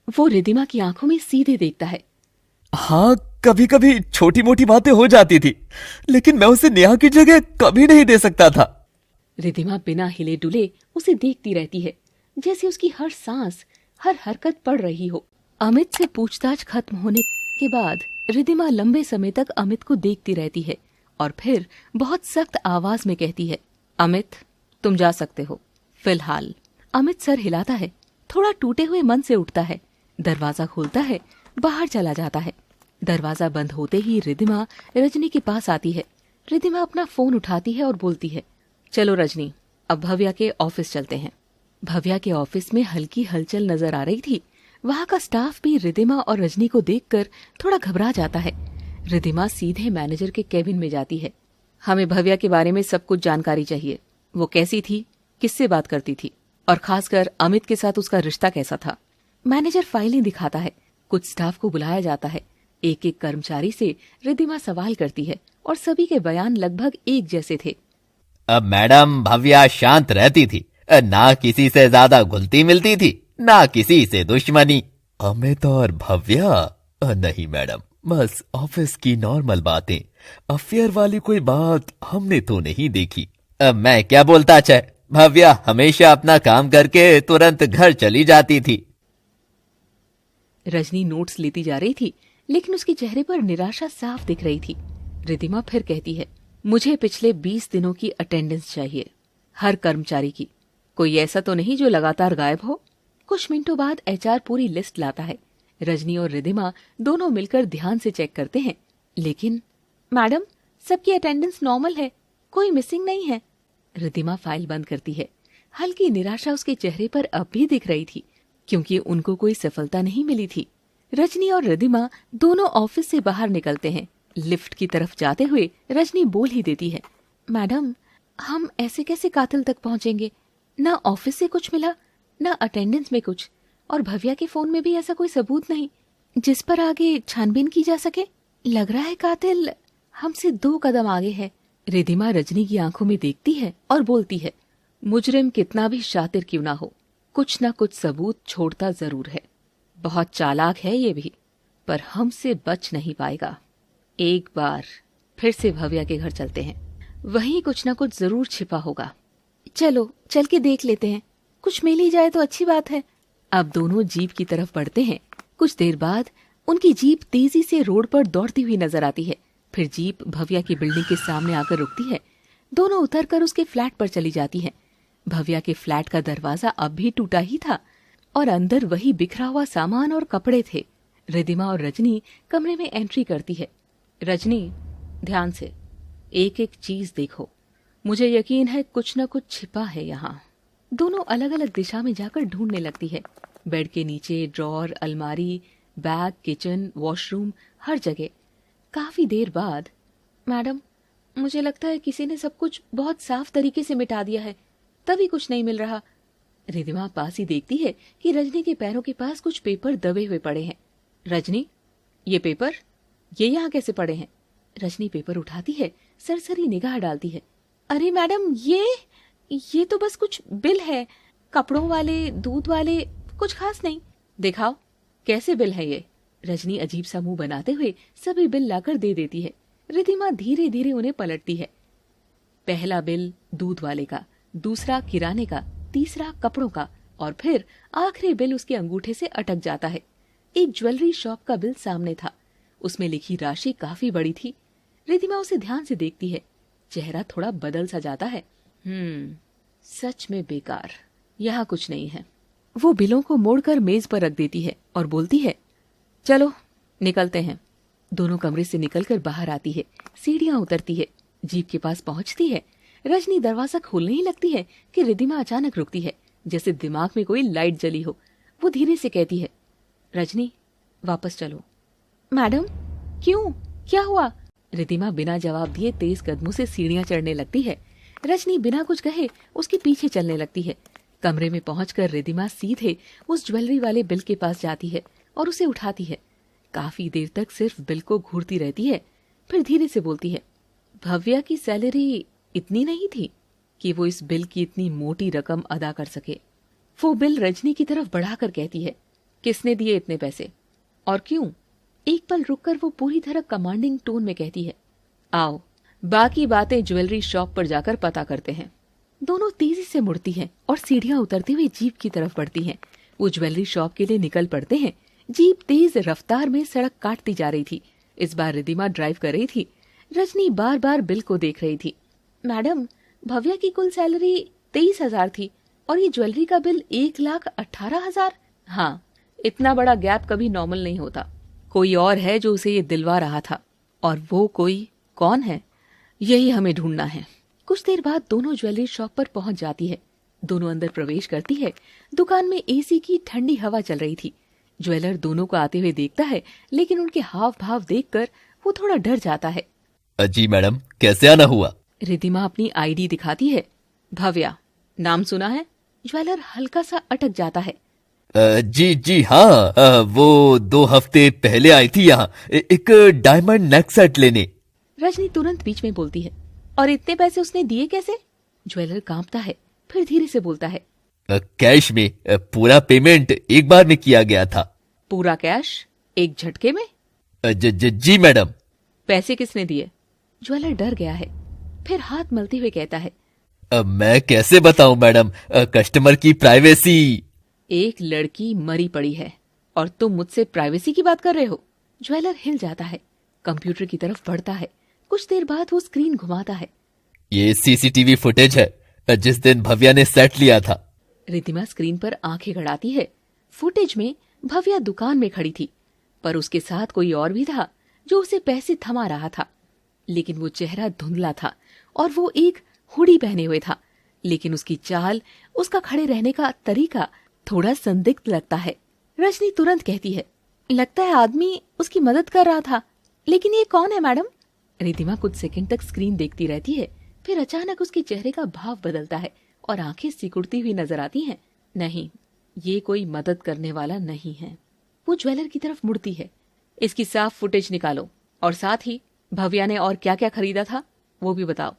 वो रिद्धिमा की आंखों में सीधे देखता है।
हाँ, कभी कभी छोटी मोटी बातें हो जाती थी, लेकिन मैं उसे नेहा की जगह कभी नहीं दे सकता था।
रिद्धिमा बिना हिले डुले उसे देखती रहती है, जैसे उसकी हर सांस, हर हरकत पड़ रही हो। अमित से पूछताछ खत्म होने के बाद रिद्धिमा लंबे समय तक अमित को देखती रहती है और फिर बहुत सख्त आवाज में कहती है, अमित तुम जा सकते हो फिलहाल। अमित सर हिलाता है, थोड़ा टूटे हुए मन से उठता है, दरवाजा खोलता है, बाहर चला जाता है। दरवाजा बंद होते ही रिद्धिमा रजनी के पास आती है। रिद्धिमा अपना फोन उठाती है और बोलती है, चलो रजनी, अब भव्या के ऑफिस चलते हैं। भव्या के ऑफिस में हल्की हलचल नजर आ रही थी। वहां का स्टाफ भी रिद्धिमा और रजनी को देखकर थोड़ा घबरा जाता है। रिद्धिमा सीधे मैनेजर के केबिन में जाती है। हमें भव्या के बारे में सब कुछ जानकारी चाहिए। वो कैसी थी, किससे बात करती थी, और खासकर अमित के साथ उसका रिश्ता कैसा था। मैनेजर फाइलें दिखाता है। कुछ स्टाफ को बुलाया जाता है। एक एक कर्मचारी से रिद्धिमा सवाल करती है और सभी के बयान लगभग एक जैसे थे।
अब मैडम, भव्या शांत रहती थी, ना किसी से ज्यादा घुलती मिलती थी, ना किसी से दुश्मनी। अमित और भव्या? नहीं मैडम, बस ऑफिस की नॉर्मल बातें, अफेयर वाली कोई बात हमने तो नहीं देखी। मैं क्या बोलता चाहे, भव्या हमेशा अपना काम करके तुरंत घर चली जाती थी।
रजनी नोट्स लेती जा रही थी, लेकिन उसके चेहरे पर निराशा साफ दिख रही थी। रिद्धिमा फिर कहती है, मुझे पिछले 20 दिनों की अटेंडेंस चाहिए, हर कर्मचारी की। कोई ऐसा तो नहीं जो लगातार गायब हो। कुछ मिनटों बाद एचआर पूरी लिस्ट लाता है। रजनी और रिद्धिमा दोनों मिलकर ध्यान से चेक करते हैं, लेकिन मैडम, सबकी अटेंडेंस नॉर्मल है, कोई मिसिंग नहीं है। रिद्धिमा फाइल बंद करती है। हल्की निराशा उसके चेहरे पर अब भी दिख रही थी, क्योंकि उनको कोई सफलता नहीं मिली थी। रजनी और रिद्धिमा दोनों ऑफिस से बाहर निकलते हैं। लिफ्ट की तरफ जाते हुए रजनी बोल ही देती है, मैडम, हम ऐसे कैसे कातिल तक पहुंचेंगे? ना ऑफिस से कुछ मिला, ना अटेंडेंस में कुछ, और भव्या के फोन में भी ऐसा कोई सबूत नहीं जिस पर आगे छानबीन की जा सके। लग रहा है कातिल हमसे 2 कदम आगे है। रिद्धिमा रजनी की आंखों में देखती है और बोलती है, मुजरिम कितना भी शातिर क्यों ना हो, कुछ ना कुछ सबूत छोड़ता जरूर है। बहुत चालाक है ये भी, पर हमसे बच नहीं पाएगा। एक बार फिर से भव्या के घर चलते हैं, वहीं कुछ ना कुछ जरूर छिपा होगा। चलो चल के देख लेते हैं, कुछ मिल ही जाए तो अच्छी बात है। अब दोनों जीप की तरफ बढ़ते हैं। कुछ देर बाद उनकी जीप तेजी से रोड पर दौड़ती हुई नजर आती है। फिर जीप भव्या की बिल्डिंग के सामने आकर रुकती है। दोनों उतरकर उसके फ्लैट पर चली जाती हैं। भव्या के फ्लैट का दरवाजा अब भी टूटा ही था और अंदर वही बिखरा हुआ सामान और कपड़े थे। रिद्धिमा और रजनी कमरे में एंट्री करती है। रजनी, ध्यान से एक एक चीज देखो, मुझे यकीन है कुछ न कुछ छिपा है यहाँ। दोनों अलग अलग दिशा में जाकर ढूंढने लगती है। बेड के नीचे, ड्रॉर, अलमारी, बैग, किचन, वॉशरूम, हर जगह। काफी देर बाद, मैडम, मुझे लगता है किसी ने सब कुछ बहुत साफ तरीके से मिटा दिया है, तभी कुछ नहीं मिल रहा। रिद्धिमा पास ही देखती है कि रजनी के पैरों के पास कुछ पेपर दबे हुए पड़े हैं। रजनी, ये पेपर, ये यहाँ कैसे पड़े हैं? रजनी पेपर उठाती है, सरसरी निगाह डालती है। अरे मैडम, ये तो बस कुछ बिल है, कपड़ों वाले, दूध वाले, कुछ खास नहीं। दिखाओ कैसे बिल है ये? रजनी अजीब सा मुंह बनाते हुए सभी बिल लाकर दे देती है। रिधिमा धीरे धीरे उन्हें पलटती है। पहला बिल दूध वाले का, दूसरा किराने का, तीसरा कपड़ों का और फिर आखिरी बिल उसके अंगूठे से अटक जाता है। एक ज्वेलरी शॉप का बिल सामने था। उसमें लिखी राशि काफी बड़ी थी। रिधिमा उसे ध्यान से देखती है। चेहरा थोड़ा बदल सा जाता है। सच में बेकार, यहाँ कुछ नहीं है। वो बिलों को मोड़कर मेज पर रख देती है और बोलती है, चलो निकलते हैं। दोनों कमरे से निकलकर बाहर आती है, सीढ़ियां उतरती है, जीप के पास पहुंचती है। रजनी दरवाजा खोलने ही लगती है कि रिधिमा अचानक रुकती है, जैसे दिमाग में कोई लाइट जली हो। वो धीरे से कहती है, रजनी वापस चलो। मैडम क्यों, क्या हुआ? रिधिमा बिना जवाब दिए तेज कदमों से सीढ़ियां चढ़ने लगती है। रजनी बिना कुछ कहे उसके पीछे चलने लगती है। कमरे में पहुंचकर रिधिमा सीधे उस ज्वेलरी वाले बिल के पास जाती है और उसे उठाती है। काफी देर तक सिर्फ बिल को घूरती रहती है, फिर धीरे से बोलती है, भव्या की सैलरी इतनी नहीं थी कि वो इस बिल की इतनी मोटी रकम अदा कर सके। वो बिल रजनी की तरफ बढ़ाकर कहती है, किसने दिए इतने पैसे और क्यों? एक पल रुककर वो पूरी तरह कमांडिंग टोन में कहती है, आओ बाकी बातें ज्वेलरी शॉप पर जाकर पता करते हैं। दोनों तेजी से मुड़ती हैं और सीढ़ियां उतरते हुए जीप की तरफ बढ़ती हैं। वो ज्वेलरी शॉप के लिए निकल पड़ते हैं। जीप तेज रफ्तार में सड़क काटती जा रही थी। इस बार रिधिमा ड्राइव कर रही थी। रजनी बार बार बिल को देख रही थी। मैडम, भव्या की कुल सैलरी 23,000 थी और ये ज्वेलरी का बिल 1,18,000। हाँ, इतना बड़ा गैप कभी नॉर्मल नहीं होता। कोई और है जो उसे ये दिलवा रहा था, और वो कोई कौन है, यही हमें ढूंढना है। कुछ देर बाद दोनों ज्वेलरी शॉप पर पहुंच जाती है। दोनों अंदर प्रवेश करती है। दुकान में एसी की ठंडी हवा चल रही थी। ज्वेलर दोनों को आते हुए देखता है, लेकिन उनके हाव भाव देखकर वो थोड़ा डर जाता है।
जी मैडम, कैसे आना हुआ?
रिधिमा अपनी आईडी दिखाती है। भव्या नाम सुना है? ज्वेलर हल्का सा अटक जाता है।
जी हाँ, वो 2 हफ्ते पहले आई थी यहाँ एक डायमंड नेक सेट लेने।
रजनी तुरंत बीच में बोलती है, और इतने पैसे उसने दिए कैसे? ज्वेलर कांपता है, फिर धीरे से बोलता है,
कैश में। पूरा पेमेंट एक बार में किया गया था।
पूरा कैश एक झटके में?
जी मैडम।
पैसे किसने दिए? ज्वेलर डर गया है, फिर हाथ मलते हुए कहता है,
मैं कैसे बताऊं मैडम, कस्टमर की प्राइवेसी।
एक लड़की मरी पड़ी है और तुम मुझसे प्राइवेसी की बात कर रहे हो? ज्वेलर हिल जाता है, कंप्यूटर की तरफ बढ़ता है। कुछ देर बाद वो स्क्रीन घुमाता है।
ये सीसीटीवी फुटेज है जिस दिन भव्या ने सेट लिया था।
रिधिमा स्क्रीन पर आंखें गड़ाती है। फुटेज में भव्या दुकान में खड़ी थी, पर उसके साथ कोई और भी था जो उसे पैसे थमा रहा था। लेकिन वो चेहरा धुंधला था और वो एक हुडी पहने हुए था। लेकिन उसकी चाल, उसका खड़े रहने का तरीका थोड़ा संदिग्ध लगता है। रजनी तुरंत कहती है, लगता है आदमी उसकी मदद कर रहा था, लेकिन ये कौन है मैडम? रिधिमा कुछ सेकंड तक स्क्रीन देखती रहती है, फिर अचानक उसके चेहरे का भाव बदलता है और आंखें सिकुड़ती हुई नजर आती हैं। नहीं, ये कोई मदद करने वाला नहीं है। वो ज्वेलर की तरफ मुड़ती है। इसकी साफ फुटेज निकालो और साथ ही भव्या ने और क्या क्या खरीदा था वो भी बताओ।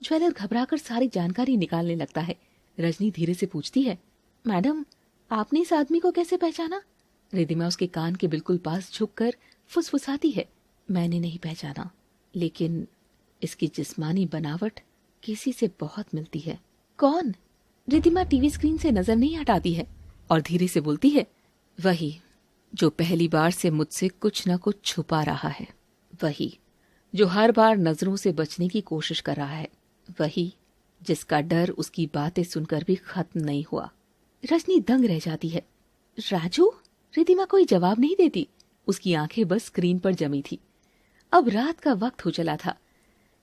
ज्वेलर घबराकर सारी जानकारी निकालने लगता है। रजनी धीरे से पूछती है, मैडम आपने इस आदमी को कैसे पहचाना? रिधिमा उसके कान के बिल्कुल पास झुककर फुसफुसाती है, मैंने नहीं पहचाना, लेकिन इसकी जिस्मानी बनावट किसी से बहुत मिलती है। कौन? रिधिमा टीवी स्क्रीन से नजर नहीं हटाती है और धीरे से बोलती है, वही जो पहली बार से मुझसे कुछ न कुछ छुपा रहा है, वही जो हर बार नजरों से बचने की कोशिश कर रहा है, वही जिसका डर उसकी बातें सुनकर भी खत्म नहीं हुआ। रजनी दंग रह जाती है। राजू? रिधिमा कोई जवाब नहीं देती। उसकी आंखें बस स्क्रीन पर जमी थी। अब रात का वक्त हो चला था।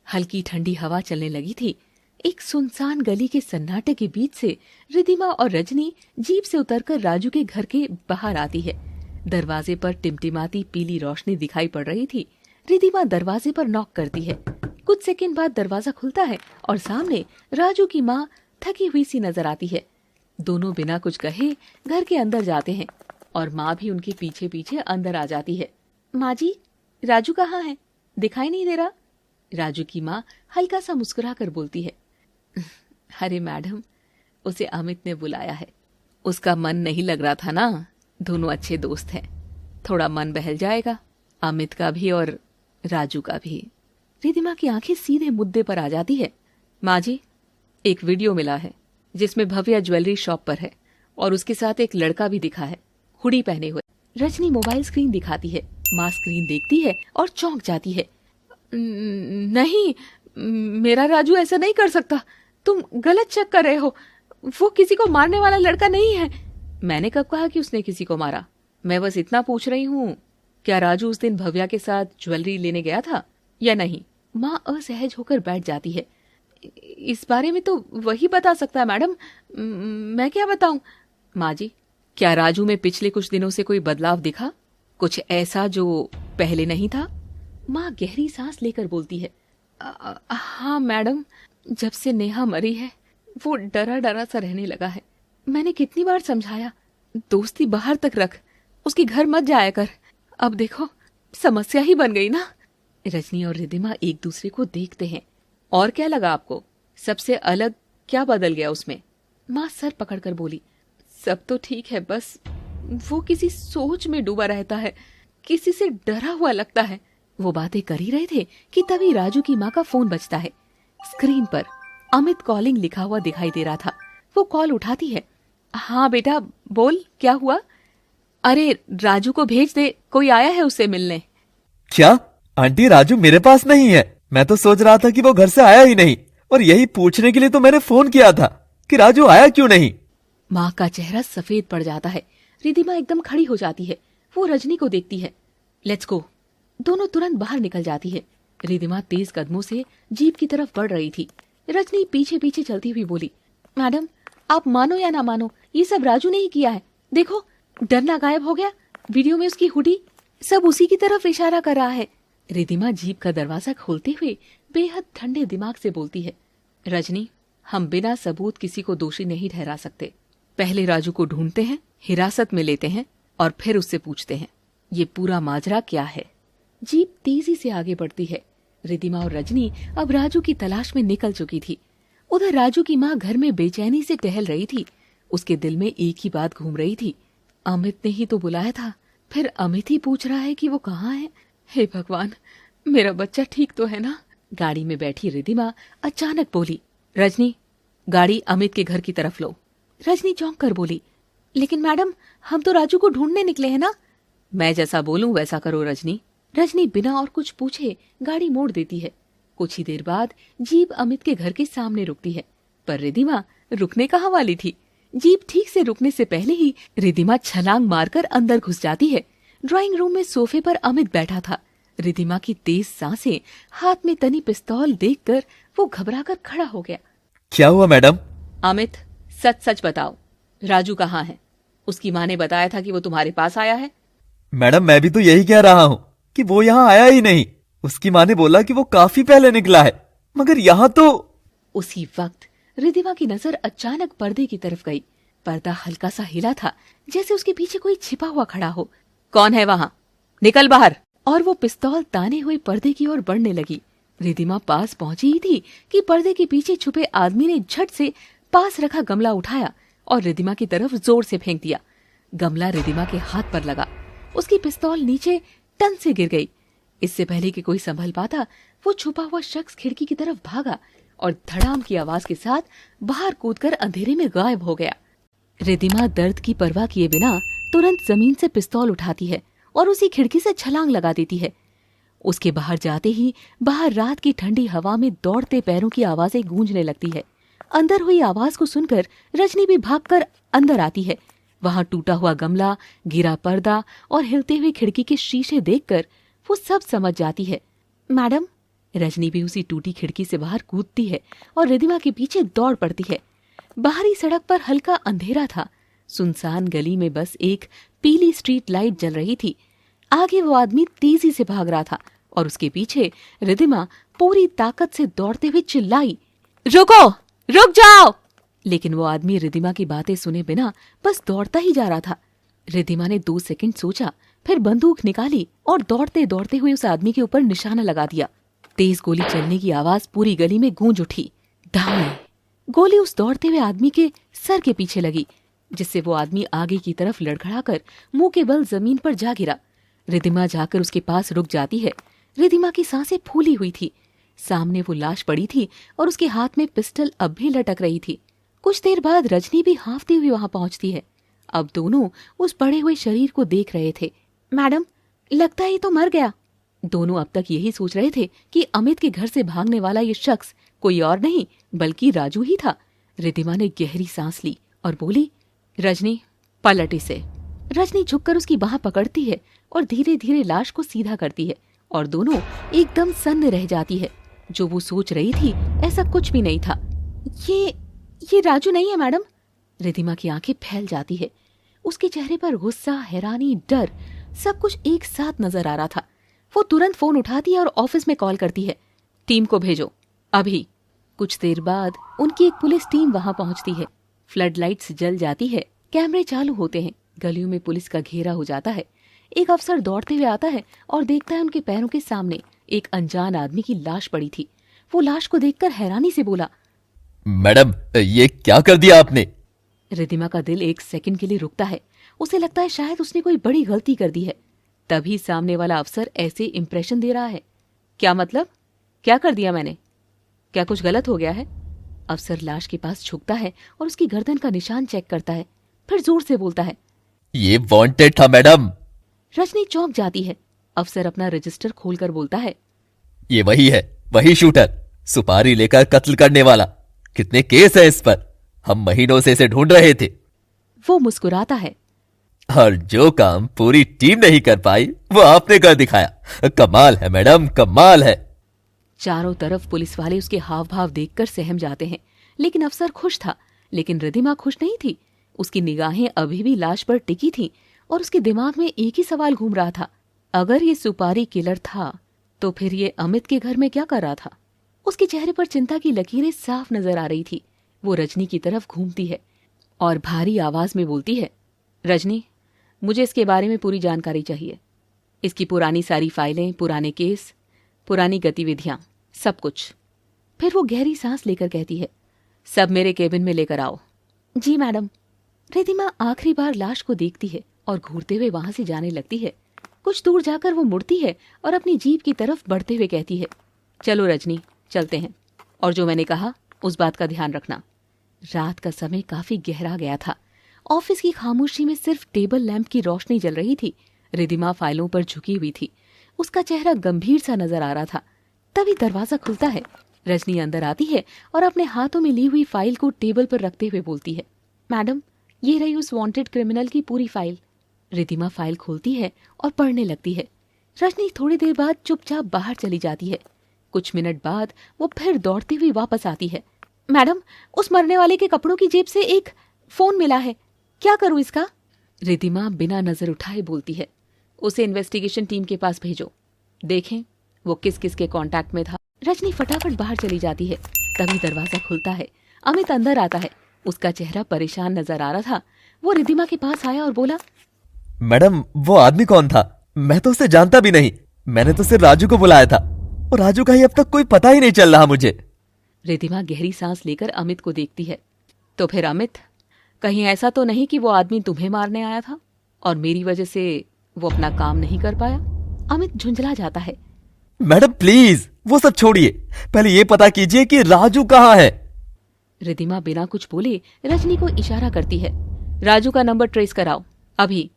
हल्की ठंडी हवा चलने लगी थी। एक सुनसान गली के सन्नाटे के बीच से रिधिमा और रजनी जीप से उतरकर राजू के घर के बाहर आती है। दरवाजे पर टिमटिमाती पीली रोशनी दिखाई पड़ रही थी। रिधिमा दरवाजे पर नॉक करती है। कुछ सेकंड बाद दरवाजा खुलता है और सामने राजू की माँ थकी हुई सी नजर आती है। दोनों बिना कुछ कहे घर के अंदर जाते हैं और माँ भी उनके पीछे पीछे अंदर आ जाती है। माँ जी, राजू कहाँ है? दिखाई नहीं दे रहा। राजू की माँ हल्का सा मुस्कुरा कर बोलती है, अरे मैडम, उसे अमित ने बुलाया है। उसका मन नहीं लग रहा था ना, दोनों अच्छे दोस्त हैं, थोड़ा मन बहल जाएगा, अमित का भी और राजू का भी। रिधिमा की आंखें सीधे मुद्दे पर आ जाती है। माँ जी, एक वीडियो मिला है जिसमें भव्या ज्वेलरी शॉप पर है और उसके साथ एक लड़का भी दिखा है, हुडी पहने हुए। रजनी मोबाइल स्क्रीन दिखाती है। माँ स्क्रीन देखती है और चौंक जाती है। नहीं, मेरा राजू ऐसा नहीं कर सकता, तुम गलत चेक कर रहे हो। वो किसी को मारने वाला लड़का नहीं है। मैंने कब कहा कि उसने किसी को मारा? मैं बस इतना पूछ रही हूँ, क्या राजू उस दिन भव्या के साथ ज्वेलरी लेने गया था या नहीं? माँ असहज होकर बैठ जाती है। इस बारे में तो वही बता सकता है मैडम, मैं क्या बताऊं? माँ जी, क्या राजू में पिछले कुछ दिनों से कोई बदलाव दिखा, कुछ ऐसा जो पहले नहीं था? माँ गहरी सांस लेकर बोलती है। हाँ मैडम, जब से नेहा मरी है वो डरा डरा सा रहने लगा है। मैंने कितनी बार समझाया, दोस्ती बाहर तक रख, उसके घर मत जाया कर। अब देखो समस्या ही बन गई ना। रजनी और रिधिमा एक दूसरे को देखते हैं। और क्या लगा आपको? सबसे अलग क्या बदल गया उसमें? माँ सर पकड़कर बोली। सब तो ठीक है, बस वो किसी सोच में डूबा रहता है, किसी से डरा हुआ लगता है। वो बातें कर ही रहे थे कि तभी राजू की माँ का फोन बजता है। स्क्रीन पर अमित कॉलिंग लिखा हुआ दिखाई दे रहा था। वो कॉल उठाती है। हाँ बेटा बोल, क्या हुआ? अरे राजू को भेज दे, कोई आया है उससे मिलने।
क्या आंटी, राजू मेरे पास नहीं है? मैं तो सोच रहा था कि वो घर से आया ही नहीं, और यही पूछने के लिए तो मैंने फोन किया था कि राजू आया क्यों नहीं।
माँ का चेहरा सफेद पड़ जाता है। रिधिमा एकदम खड़ी हो जाती है। वो रजनी को देखती है। Let's go. दोनों तुरंत बाहर निकल जाती है। रिधिमा तेज कदमों से जीप की तरफ बढ़ रही थी। रजनी पीछे पीछे चलती हुई बोली, मैडम आप मानो या ना मानो, ये सब राजू ने ही किया है। देखो डरना गायब हो गया, वीडियो में उसकी हुडी, सब उसी की तरफ इशारा कर रहा है। रिधिमा जीप का दरवाजा खोलते हुए बेहद ठंडे दिमाग से बोलती है, रजनी हम बिना सबूत किसी को दोषी नहीं ठहरा सकते। पहले राजू को ढूंढते हैं, हिरासत में लेते हैं और फिर उससे पूछते हैं ये पूरा माजरा क्या है। जीप तेजी से आगे बढ़ती है। रिधिमा और रजनी अब राजू की तलाश में निकल चुकी थी। उधर राजू की माँ घर में बेचैनी से टहल रही थी। उसके दिल में एक ही बात घूम रही थी, अमित ने ही तो बुलाया था, फिर अमित ही पूछ रहा है कि वो कहाँ है। हे भगवान, मेरा बच्चा ठीक तो है ना? गाड़ी में बैठी रिधिमा अचानक बोली, रजनी गाड़ी अमित के घर की तरफ लो। रजनी चौंक कर बोली, लेकिन मैडम हम तो राजू को ढूंढने निकले हैं ना। मैं जैसा बोलूं वैसा करो रजनी। रजनी बिना और कुछ पूछे गाड़ी मोड़ देती है। कुछ ही देर बाद जीप अमित के घर के सामने रुकती है, पर रिधिमा रुकने कहाँ वाली थी। जीप ठीक से रुकने से पहले ही रिधिमा छलांग मारकर अंदर घुस जाती है। ड्राइंग रूम में सोफे पर अमित बैठा था। रिधिमा की तेज सांसें, हाथ में तनी पिस्तौल देखकर वो घबराकर खड़ा हो गया।
क्या हुआ मैडम?
अमित सच सच बताओ, राजू कहाँ है? उसकी माँ ने बताया था कि वो तुम्हारे पास आया है।
मैडम मैं भी तो यही कह रहा हूँ कि वो यहाँ आया ही नहीं। उसकी माँ ने बोला कि वो काफी पहले निकला है, मगर यहाँ तो।
उसी वक्त रिधिमा की नजर अचानक पर्दे की तरफ गई। पर्दा हल्का सा हिला था, जैसे उसके पीछे कोई छिपा हुआ खड़ा हो। कौन है वहाँ? निकल बाहर। और वो पिस्तौल ताने हुए पर्दे की ओर बढ़ने लगी। रिधिमा पास पहुंची ही थी कि पर्दे के पीछे छुपे आदमी ने झट से पास रखा गमला उठाया और रिधिमा की तरफ जोर से फेंक दिया। गमला रिधिमा के हाथ पर लगा। उसकी पिस्तौल नीचे टन से गिर गई। इससे पहले कि कोई संभल पाता, वो छुपा हुआ शख्स खिड़की की तरफ भागा और धड़ाम की आवाज के साथ बाहर कूदकर अंधेरे में गायब हो गया। रिधिमा दर्द की परवाह किए बिना तुरंत जमीन से पिस्तौल उठाती है और उसी खिड़की से छलांग लगा देती है। उसके बाहर जाते ही बाहर रात की ठंडी हवा में दौड़ते पैरों की आवाजें गूंजने लगती है। अंदर हुई आवाज को सुनकर रजनी भी भागकर अंदर आती है। वहां टूटा हुआ गमला, गिरा पर्दा और हिलते हुए खिड़की के शीशे देखकर वो सब समझ जाती है। मैडम, रजनी भी उसी टूटी खिड़की से बाहर कूदती है और रिधिमा के पीछे दौड़ पड़ती है। बाहरी सड़क पर हल्का अंधेरा था। सुनसान गली में बस एक पीली स्ट्रीट लाइट जल रही थी। आगे वो आदमी तेजी से भाग रहा था और उसके पीछे रिधिमा पूरी ताकत से दौड़ते हुए चिल्लाई, रुको, रुक जाओ। लेकिन वो आदमी रिधिमा की बातें सुने बिना बस दौड़ता ही जा रहा था। रिधिमा ने 2 सेकंड सोचा, फिर बंदूक निकाली और दौड़ते दौड़ते हुए उस आदमी के ऊपर निशाना लगा दिया। तेज गोली चलने की आवाज पूरी गली में गूंज उठी। धाए! गोली उस दौड़ते हुए आदमी के सर के पीछे लगी, जिससे वो आदमी आगे की तरफ लड़खड़ाकर मुंह के बल जमीन पर जा गिरा। रिधिमा जाकर उसके पास रुक जाती है। रिधिमा की सांसें फूली हुई थी। सामने वो लाश पड़ी थी और उसके हाथ में पिस्टल अब भी लटक रही थी। कुछ देर बाद रजनी भी हांफती हुई वहां पहुंचती है। अब दोनों उस पड़े हुए शरीर को देख रहे थे। मैडम, लगता है ये तो मर गया। दोनों अब तक यही सोच रहे थे कि अमित के घर से भागने वाला ये शख्स कोई और नहीं बल्कि राजू ही था। रिद्धिमा ने गहरी सांस ली और बोली, रजनी, पलट इसे। रजनी झुककर उसकी बाह पकड़ती है और धीरे धीरे लाश को सीधा करती है और दोनों एकदम सन्न रह जाती है। जो वो सोच रही थी ऐसा कुछ भी नहीं था। ये राजू नहीं है मैडम। रिद्धिमा की आंखें फैल जाती है। उसके चेहरे पर गुस्सा, हैरानी, डर सब कुछ एक साथ नजर आ रहा था। वो तुरंत फोन उठाती है और ऑफिस में कॉल करती है, टीम को भेजो अभी। कुछ देर बाद उनकी एक पुलिस टीम वहां पहुंचती है। फ्लड लाइट्स जल जाती है, कैमरे चालू होते हैं, गलियों में पुलिस का घेरा हो जाता है। एक अफसर दौड़ते हुए आता है और देखता है उनके पैरों के सामने एक अनजान आदमी की लाश पड़ी थी। वो लाश को देखकर हैरानी से बोला,
मैडम, ये क्या कर दिया आपने?
रिद्धिमा का दिल एक सेकंड के लिए रुकता है। उसे लगता है शायद उसने कोई बड़ी गलती कर दी है। तभी सामने वाला अफसर ऐसे इंप्रेशन दे रहा है, क्या मतलब? क्या कर दिया मैंने? क्या कुछ गलत हो गया है? अफसर लाश के पास झुकता है और उसकी गर्दन का निशान चेक करता है, फिर जोर से बोलता है,
ये वांटेड था मैडम।
रजनी चौंक जाती है। अफसर अपना रजिस्टर खोलकर बोलता है,
ये वही है, वही शूटर, सुपारी लेकर कत्ल करने वाला। कितने केस है इस पर? हम महीनों से इसे ढूंढ रहे थे।
वो मुस्कुराता है,
और जो काम पूरी टीम नहीं कर पाई वो आपने कर दिखाया। कमाल है मैडम, कमाल है।
चारों तरफ पुलिस वाले उसके हाव भाव देखकर सहम जाते हैं। लेकिन अफसर खुश था, लेकिन रिद्धिमा खुश नहीं थी। उसकी निगाहें अभी भी लाश पर टिकी थीं और उसके दिमाग में एक ही सवाल घूम रहा था, अगर ये सुपारी किलर था तो फिर ये अमित के घर में क्या कर रहा था? उसके चेहरे पर चिंता की लकीरें साफ नजर आ रही थी। वो रजनी की तरफ घूमती है और भारी आवाज में बोलती है, रजनी, मुझे इसके बारे में पूरी जानकारी चाहिए। इसकी पुरानी सारी फाइलें, पुराने केस, पुरानी गतिविधियां, सब कुछ। फिर वो गहरी सांस लेकर कहती है, सब मेरे केबिन में लेकर आओ। जी मैडम। रिद्धिमा आखिरी बार लाश को देखती है और घूरते हुए वहां से जाने लगती है। कुछ दूर जाकर वो मुड़ती है और अपनी जीप की तरफ बढ़ते हुए कहती है, चलो रजनी, चलते हैं। और जो मैंने कहा उस बात का ध्यान रखना। रात का समय काफी गहरा गया था। ऑफिस की खामोशी में सिर्फ टेबल लैंप की रोशनी जल रही थी। रिद्धिमा फाइलों पर झुकी हुई थी। उसका चेहरा गंभीर सा नजर आ रहा था। तभी दरवाजा खुलता है। रजनी अंदर आती है और अपने हाथों में ली हुई फाइल को टेबल पर रखते हुए बोलती है, मैडम, ये रही उस वांटेड क्रिमिनल की पूरी फाइल। रिद्धिमा फाइल खोलती है और पढ़ने लगती है। रजनी थोड़ी देर बाद चुपचाप बाहर चली जाती है। कुछ मिनट बाद वो फिर दौड़ती हुई वापस आती है। मैडम, उस मरने वाले के कपड़ों की जेब से एक फोन मिला है, क्या करूं इसका? रिद्धिमा बिना नजर उठाए बोलती है, उसे इन्वेस्टिगेशन टीम के पास भेजो, देखें वो किस किस के कांटेक्ट में था। रजनी फटाफट बाहर चली जाती है। तभी दरवाजा खुलता है। अमित अंदर आता है। उसका चेहरा परेशान नजर आ रहा था। वो रिद्धिमा के पास आया और बोला,
मैडम, वो आदमी कौन था? मैं तो उसे जानता भी नहीं। मैंने तो सिर्फ राजू को बुलाया था और राजू का ही अब तक कोई पता ही नहीं चल रहा मुझे।
रिद्धिमा गहरी सांस लेकर अमित को देखती है। तो फिर अमित, कहीं ऐसा तो नहीं कि वो आदमी तुम्हें मारने आया था और मेरी वजह से वो अपना काम नहीं कर पाया? अमित झुंझला जाता है।
मैडम प्लीज, वो सब छोड़िए, पहले ये पता कीजिए कि राजू कहाँ है।
रिद्धिमा बिना कुछ बोले रजनी को इशारा करती है, राजू का नंबर ट्रेस कराओ अभी।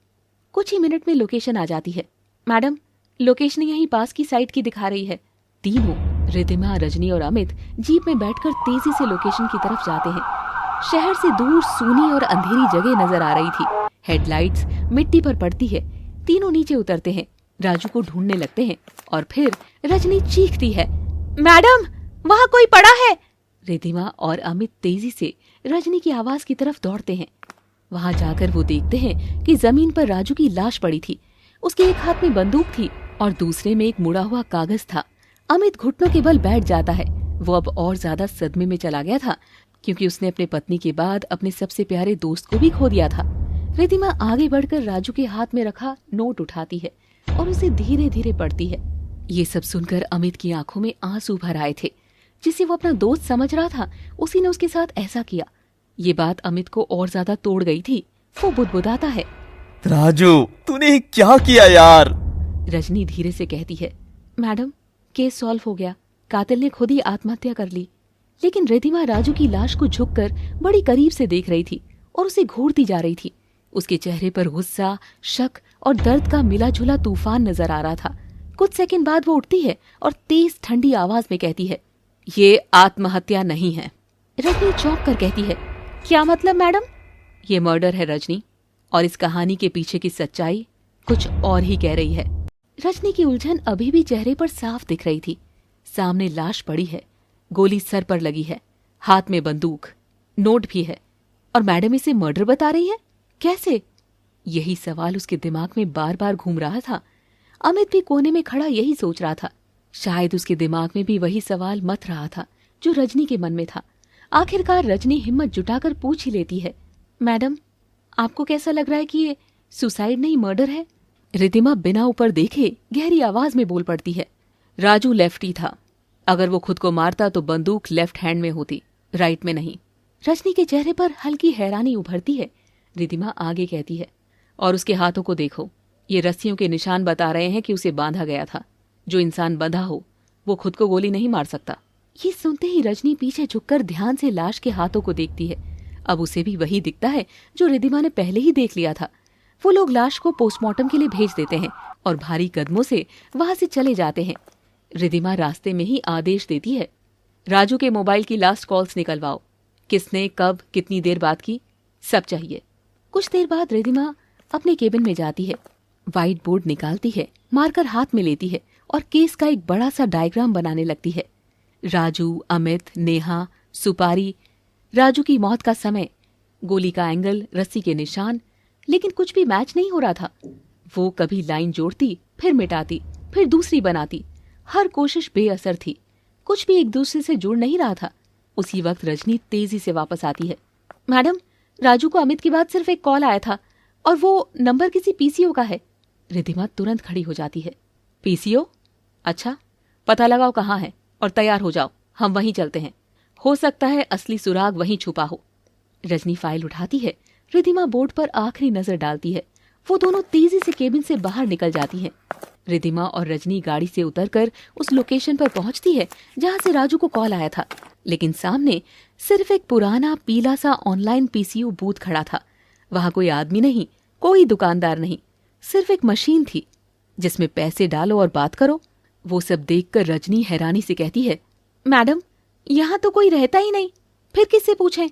कुछ ही मिनट में लोकेशन आ जाती है। मैडम, लोकेशन यहीं पास की साइट की दिखा रही है। तीनों, रिद्धिमा, रजनी और अमित, जीप में बैठकर तेजी से लोकेशन की तरफ जाते हैं। शहर से दूर सूनी और अंधेरी जगह नजर आ रही थी। हेडलाइट्स मिट्टी पर पड़ती है। तीनों नीचे उतरते हैं, राजू को ढूंढने लगते हैं और फिर रजनी चीखती है, मैडम, वहां कोई पड़ा है। रिद्धिमा और अमित तेजी से रजनी की आवाज की तरफ दौड़ते हैं। वहां जाकर वो देखते हैं कि जमीन पर राजू की लाश पड़ी थी। उसके एक हाथ में बंदूक थी और दूसरे में एक मुड़ा हुआ कागज था। अमित घुटनों के बल बैठ जाता है। वो अब और ज्यादा सदमे में चला गया था क्योंकि उसने अपने पत्नी के बाद अपने सबसे प्यारे दोस्त को भी खो दिया था। रिद्धिमा आगे बढ़कर राजू के हाथ में रखा नोट उठाती है और उसे धीरे धीरे पढ़ती है। ये सब सुनकर अमित की आंखों में आंसू भर आए थे। जिसे वो अपना दोस्त समझ रहा था, उसी ने उसके साथ ऐसा किया। ये बात अमित को और ज्यादा तोड़ गई थी। वो बुदबुदाता है,
राजू, तूने क्या किया यार?
रजनी धीरे से कहती है, मैडम, केस सॉल्व हो गया, कातिल ने खुद ही आत्महत्या कर ली। लेकिन रिद्धिमा राजू की लाश को झुककर बड़ी करीब से देख रही थी और उसे घूरती जा रही थी। उसके चेहरे पर गुस्सा, शक और दर्द का मिला जुला तूफान नजर आ रहा था। कुछ सेकंड बाद वो उठती है और तेज ठंडी आवाज में कहती है, ये आत्महत्या नहीं है। रजनी चौंक कर कहती है, क्या मतलब मैडम? ये मर्डर है रजनी, और इस कहानी के पीछे की सच्चाई कुछ और ही कह रही है। रजनी की उलझन अभी भी चेहरे पर साफ दिख रही थी। सामने लाश पड़ी है, गोली सर पर लगी है, हाथ में बंदूक, नोट भी है, और मैडम इसे मर्डर बता रही है। कैसे? यही सवाल उसके दिमाग में बार बार घूम रहा था। अमित भी कोने में खड़ा यही सोच रहा था। शायद उसके दिमाग में भी वही सवाल मथ रहा था जो रजनी के मन में था। आखिरकार रजनी हिम्मत जुटाकर पूछ ही लेती है, मैडम आपको कैसा लग रहा है कि ये सुसाइड नहीं मर्डर है? रिद्धिमा बिना ऊपर देखे गहरी आवाज में बोल पड़ती है, राजू लेफ्टी था। अगर वो खुद को मारता तो बंदूक लेफ्ट हैंड में होती, राइट में नहीं। रजनी के चेहरे पर हल्की हैरानी उभरती है। रिद्धिमा आगे कहती है, और उसके हाथों को देखो, ये रस्सियों के निशान बता रहे हैं कि उसे बांधा गया था। जो इंसान बंधा हो वो खुद को गोली नहीं मार सकता। ये सुनते ही रजनी पीछे झुककर ध्यान से लाश के हाथों को देखती है। अब उसे भी वही दिखता है जो रिद्धिमा ने पहले ही देख लिया था। वो लोग लाश को पोस्टमार्टम के लिए भेज देते हैं और भारी कदमों से वहां से चले जाते हैं। रिद्धिमा रास्ते में ही आदेश देती है, राजू के मोबाइल की लास्ट कॉल्स निकलवाओ। किसने, कब, कितनी देर बात की, सब चाहिए। कुछ देर बाद रिद्धिमा अपने केबिन में जाती है, व्हाइट बोर्ड निकालती है, मार्कर हाथ में लेती है और केस का एक बड़ा सा डायग्राम बनाने लगती है। राजू, अमित, नेहा, सुपारी, राजू की मौत का समय, गोली का एंगल, रस्सी के निशान, लेकिन कुछ भी मैच नहीं हो रहा था। वो कभी लाइन जोड़ती, फिर मिटाती, फिर दूसरी बनाती। हर कोशिश बेअसर थी। कुछ भी एक दूसरे से जुड़ नहीं रहा था। उसी वक्त रजनी तेजी से वापस आती है, मैडम राजू को अमित के बाद सिर्फ एक कॉल आया था और वो नंबर किसी पीसीओ का है। रिद्धिमा तुरंत खड़ी हो जाती है, पीसीओ? अच्छा, पता लगाओ कहाँ है और तैयार हो जाओ, हम वहीं चलते हैं। हो सकता है असली सुराग वहीं छुपा हो। रजनी फाइल उठाती है। रिद्धिमा बोर्ड पर आखिरी नजर डालती है। वो दोनों तेजी से केबिन से बाहर निकल जाती हैं। रिद्धिमा और रजनी गाड़ी से उतरकर उस लोकेशन पर पहुंचती है जहां से राजू को कॉल आया था, लेकिन सामने सिर्फ एक पुराना पीला सा ऑनलाइन पीसीओ बूथ खड़ा था। वहां कोई आदमी नहीं, कोई दुकानदार नहीं, सिर्फ एक मशीन थी जिसमें पैसे डालो और बात करो। वो सब देखकर रजनी हैरानी से कहती है, मैडम यहाँ तो कोई रहता ही नहीं, फिर किससे पूछें?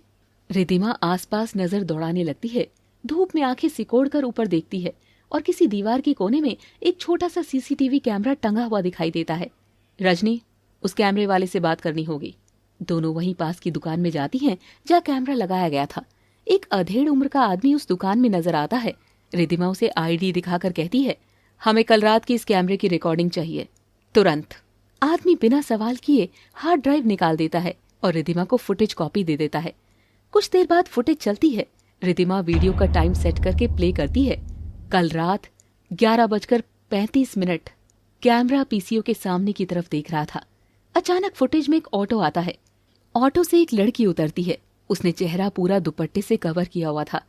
रिद्धिमा आसपास नजर दौड़ाने लगती है। धूप में आंखें सिकोड़कर ऊपर देखती है और किसी दीवार के कोने में एक छोटा सा सीसीटीवी कैमरा टंगा हुआ दिखाई देता है। रजनी, उस कैमरे वाले से बात करनी होगी। दोनों वहीं पास की दुकान में जाती हैं जहाँ कैमरा लगाया गया था। एक अधेड़ उम्र का आदमी उस दुकान में नजर आता है। रिद्धिमा उसे आईडी दिखाकर कहती है, हमें कल रात की इस कैमरे की रिकॉर्डिंग चाहिए, तुरंत। आदमी बिना सवाल किए हार्ड ड्राइव निकाल देता है और रिद्धिमा को फुटेज कॉपी दे देता है। कुछ देर बाद फुटेज चलती है। रिद्धिमा वीडियो का टाइम सेट करके प्ले करती है। कल रात 11:35 कैमरा पीसीओ के सामने की तरफ देख रहा था। अचानक फुटेज में एक ऑटो आता है। ऑटो से एक लड़की उतरती है। उसने चेहरा पूरा दुपट्टे से कवर किया हुआ था।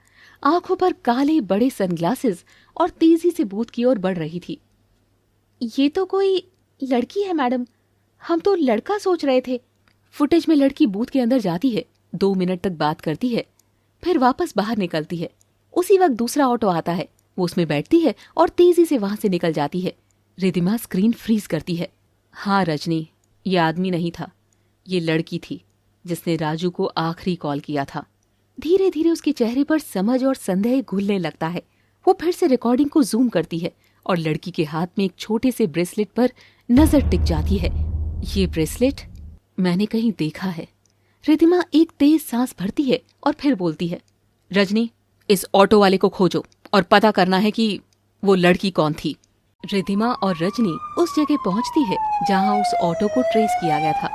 आंखों पर काले बड़े सनग्लासेस और तेजी से बूथ की ओर बढ़ रही थी। ये तो कोई लड़की है मैडम, हम तो लड़का सोच रहे थे। फुटेज में लड़की बूथ के अंदर जाती है, 2 मिनट तक बात करती है, फिर वापस बाहर निकलती है। उसी वक्त दूसरा ऑटो आता है। वो उसमें बैठती है और तेजी से वहां से निकल जाती है। रिद्धिमा स्क्रीन फ्रीज करती है। हाँ रजनी, ये आदमी नहीं था, ये लड़की थी जिसने राजू को आखिरी कॉल किया था। धीरे धीरे उसके चेहरे पर समझ और संदेह घुलने लगता है। वो फिर से रिकॉर्डिंग को जूम करती है और लड़की के हाथ में एक छोटे से ब्रेसलेट पर नजर टिक जाती है। ये ब्रेसलेट मैंने कहीं देखा है। रिद्धिमा एक तेज सांस भरती है और फिर बोलती है, रजनी, इस ऑटो वाले को खोजो और पता करना है कि वो लड़की कौन थी। रिद्धिमा और रजनी उस जगह पहुंचती है जहां उस ऑटो को ट्रेस किया गया था।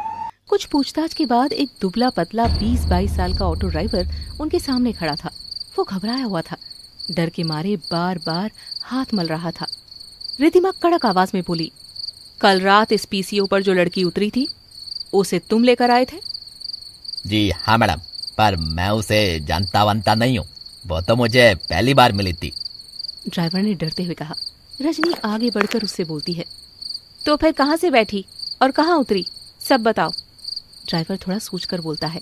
कुछ पूछताछ के बाद एक दुबला पतला 20-22 साल का ऑटो ड्राइवर उनके सामने खड़ा था। वो घबराया हुआ था, डर के मारे बार बार हाथ मल रहा था। रिद्धिमा कड़क आवाज में बोली, कल रात इस पीसीओ पर जो लड़की उतरी थी उसे तुम लेकर आए थे?
जी हाँ मैडम, पर मैं उसे जानता वानता नहीं हूँ, वो तो मुझे पहली बार मिली थी।
ड्राइवर ने डरते हुए कहा। रजनी आगे बढ़कर उससे बोलती है, तो फिर कहाँ से बैठी और कहाँ उतरी, सब बताओ। ड्राइवर थोड़ा सोचकर बोलता है।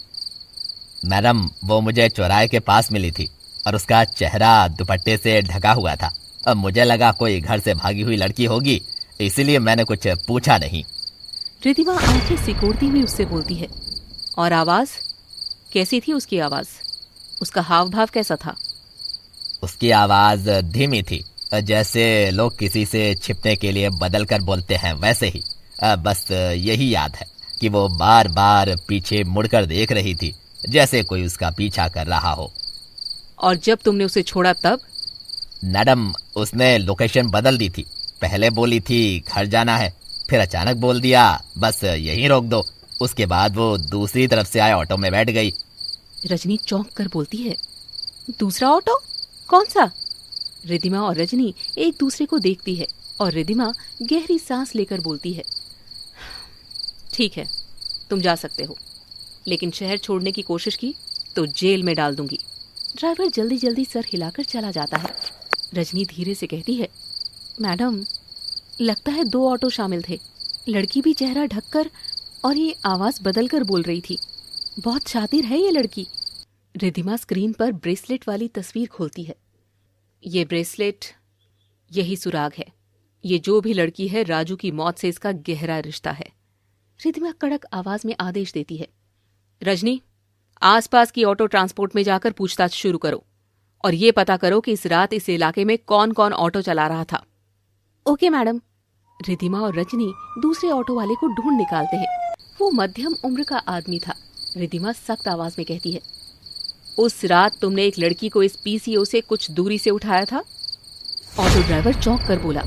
मैडम, वो मुझे चौराहे के पास मिली थी और उसका चेहरा दुपट्टे से ढका हुआ था। अब मुझे लगा कोई घर से भागी हुई लड़की होगी, इसीलिए मैंने कुछ पूछा नहीं।
रिद्धिमा आंखें सिकोड़ती हुई उससे बोलती है। और आवाज कैसी थी उसकी आवाज? उसका हाव भाव कैसा था?
उसकी आवाज धीमी थी, जैसे लोग किसी से छिपने के लिए बदल कर बोलते हैं वैसे ही। बस यही याद है कि वो बार बार पीछे मुड़कर देख रही थी, जैसे कोई उसका पीछा कर रहा हो।
और जब तुमने उसे छोड़ा तब?
मैडम, उसने लोकेशन बदल दी थी। पहले बोली थी घर जाना है, फिर अचानक बोल दिया बस यहीं रोक दो। उसके बाद वो दूसरी तरफ से आए ऑटो में बैठ गई।
रजनी चौंक कर बोलती है। दूसरा ऑटो? कौन सा? रिद्धिमा और रजनी एक दूसरे को देखती है और रिद्धिमा गहरी सांस लेकर बोलती है। ठीक है, तुम जा सकते हो, लेकिन शहर छोड़ने की कोशिश की तो जेल में डाल दूंगी। ड्राइवर जल्दी जल्दी सर हिलाकर चला जाता है। रजनी धीरे से कहती है। मैडम, लगता है 2 ऑटो शामिल थे। लड़की भी चेहरा ढककर और ये आवाज बदलकर बोल रही थी। बहुत शातिर है ये लड़की। रिद्धिमा स्क्रीन पर ब्रेसलेट वाली तस्वीर खोलती है। ये ब्रेसलेट, यही सुराग है। ये जो भी लड़की है, राजू की मौत से इसका गहरा रिश्ता है। रिद्धिमा कड़क आवाज में आदेश देती है। रजनी, आसपास की ऑटो ट्रांसपोर्ट में जाकर पूछताछ शुरू करो और ये पता करो कि इस रात इस इलाके में कौन कौन ऑटो चला रहा था। Okay madam. रिद्धिमा और रजनी दूसरे ऑटो वाले को ढूंढ निकालते हैं। वो मध्यम उम्र का आदमी था। रिद्धिमा सख्त आवाज में कहती है। उस रात तुमने एक लड़की को इस पीसीओ से कुछ दूरी से उठाया था? ऑटो ड्राइवर चौंक कर बोला।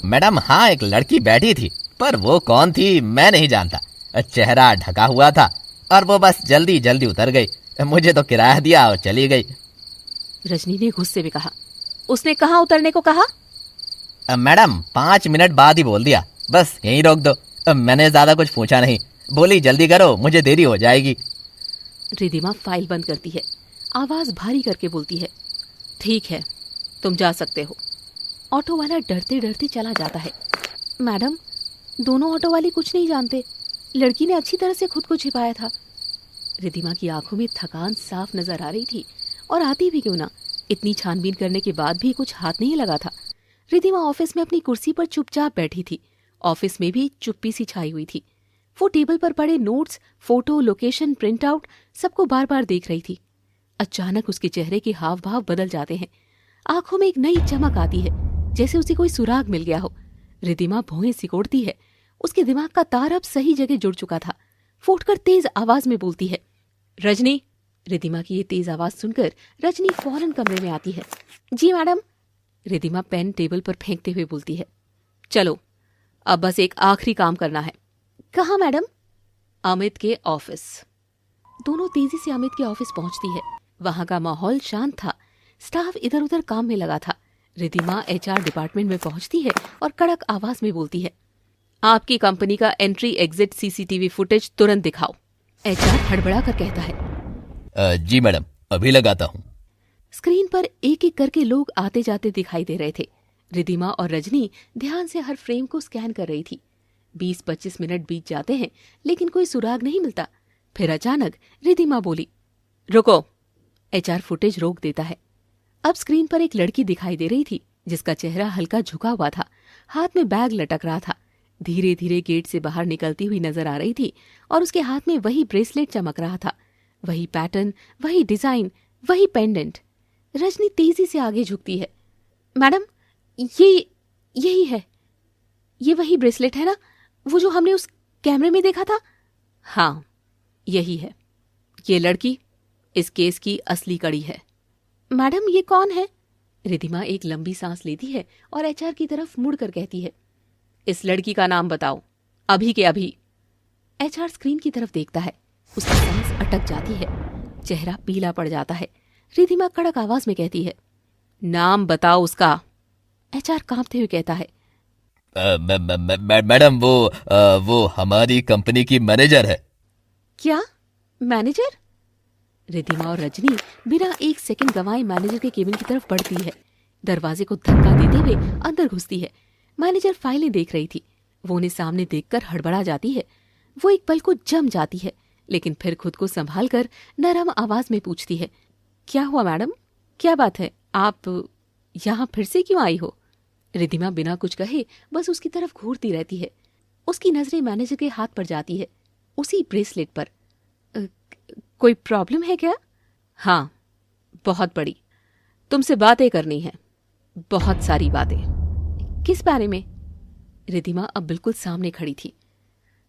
मैडम, हाँ, एक लड़की बैठी थी, पर वो कौन थी मैं नहीं जानता। चेहरा ढका हुआ था और वो बस जल्दी जल्दी उतर गई। मुझे तो किराया दिया और चली गई।
रजनी ने गुस्से में कहा। उसने कहाँ उतरने को कहा?
मैडम, 5 मिनट बाद ही बोल दिया बस यहीं रोक दो। मैंने ज्यादा कुछ पूछा नहीं। बोली जल्दी करो, मुझे देरी हो जाएगी।
रिद्धिमा फाइल बंद करती है। आवाज भारी करके बोलती है। ठीक है, तुम जा सकते हो। ऑटो वाला डरते डरते चला जाता है। मैडम, दोनों ऑटो वाले कुछ नहीं जानते। लड़की ने अच्छी तरह से खुद को छिपाया था। रिद्धिमा की आंखों में थकान साफ नजर आ रही थी। और आती भी क्यों ना, इतनी छानबीन करने के बाद भी कुछ हाथ नहीं लगा था। रिद्धिमा ऑफिस में अपनी कुर्सी पर चुपचाप बैठी थी। ऑफिस में भी चुप्पी सी छाई हुई थी। वो टेबल पर पड़े notes, photo, location, print out सबको बार बार देख रही थी। अचानक उसके चेहरे के हाव भाव बदल जाते हैं। आंखों में एक नई चमक आती है, जैसे उसे कोई सुराग मिल गया हो। रिद्धिमा भौहें सिकोड़ती है। उसके दिमाग का तार अब सही जगह जुड़ चुका था। फूटकर तेज आवाज में बोलती है। रजनी। रिद्धिमा की ये तेज आवाज सुनकर रजनी फौरन कमरे में आती है। जी मैडम। रिद्धिमा पेन टेबल पर फेंकते हुए बोलती है। चलो, अब बस एक आखिरी काम करना है। कहाँ मैडम? अमित के ऑफिस। दोनों तेजी से अमित के ऑफिस पहुंचती है। वहां का माहौल शांत था। स्टाफ इधर उधर काम में लगा था। रिद्धिमा एचआर डिपार्टमेंट में पहुंचती है और कड़क आवाज में बोलती है। आपकी कंपनी का एंट्री एग्जिट सीसीटीवी फुटेज तुरंत दिखाओ। एचआर हड़बड़ा कर कहता है।
जी मैडम, अभी लगाता हूँ।
स्क्रीन पर एक एक करके लोग आते जाते दिखाई दे रहे थे। रिद्धिमा और रजनी ध्यान से हर फ्रेम को स्कैन कर रही थी। 20-25 मिनट बीत जाते हैं, लेकिन कोई सुराग नहीं मिलता। फिर अचानक रिद्धिमा बोली, रुको। एचआर फुटेज रोक देता है। अब स्क्रीन पर एक लड़की दिखाई दे रही थी, जिसका चेहरा हल्का झुका हुआ था। हाथ में बैग लटक रहा था। धीरे धीरे गेट से बाहर निकलती हुई नजर आ रही थी और उसके हाथ में वही ब्रेसलेट चमक रहा था। वही पैटर्न, वही डिजाइन, वही पेंडेंट। रजनी तेजी से आगे झुकती है। मैडम, यही है। ये वही ब्रेसलेट है ना, वो जो हमने उस कैमरे में देखा था? हाँ, यही है। ये लड़की इस केस की असली कड़ी है। मैडम, ये कौन है? रिद्धिमा एक लंबी सांस लेती है और एचआर की तरफ मुड़कर कहती है। इस लड़की का नाम बताओ, अभी के अभी। एचआर स्क्रीन की तरफ देखता है। उसकी सांस अटक जाती है। चेहरा पीला पड़ जाता है। रिद्धिमा कड़क आवाज में कहती है, नाम बताओ उसका। एचआर कांपते हुए कहता है,
मैडम, वो हमारी कंपनी की मैनेजर है।
क्या मैनेजर? रिद्धिमा और रजनी बिना एक सेकंड गंवाए मैनेजर के केबिन की तरफ बढ़ती है। दरवाजे को धक्का देते हुए अंदर घुसती है। मैनेजर फाइलें देख रही थी। वो उन्हें सामने देखकर हड़बड़ा जाती है। वो एक पल को जम जाती है, लेकिन फिर खुद को संभाल कर नरम आवाज में पूछती है, क्या हुआ मैडम, क्या बात है, आप यहाँ फिर से क्यों आई हो? रिद्धिमा बिना कुछ कहे बस उसकी तरफ घूरती रहती है। उसकी नजरें मैनेजर के हाथ पर जाती है, उसी ब्रेसलेट पर। कोई प्रॉब्लम है क्या? हाँ, बहुत बड़ी। तुमसे बातें करनी है, बहुत सारी बातें। किस बारे में? रिद्धिमा अब बिल्कुल सामने खड़ी थी।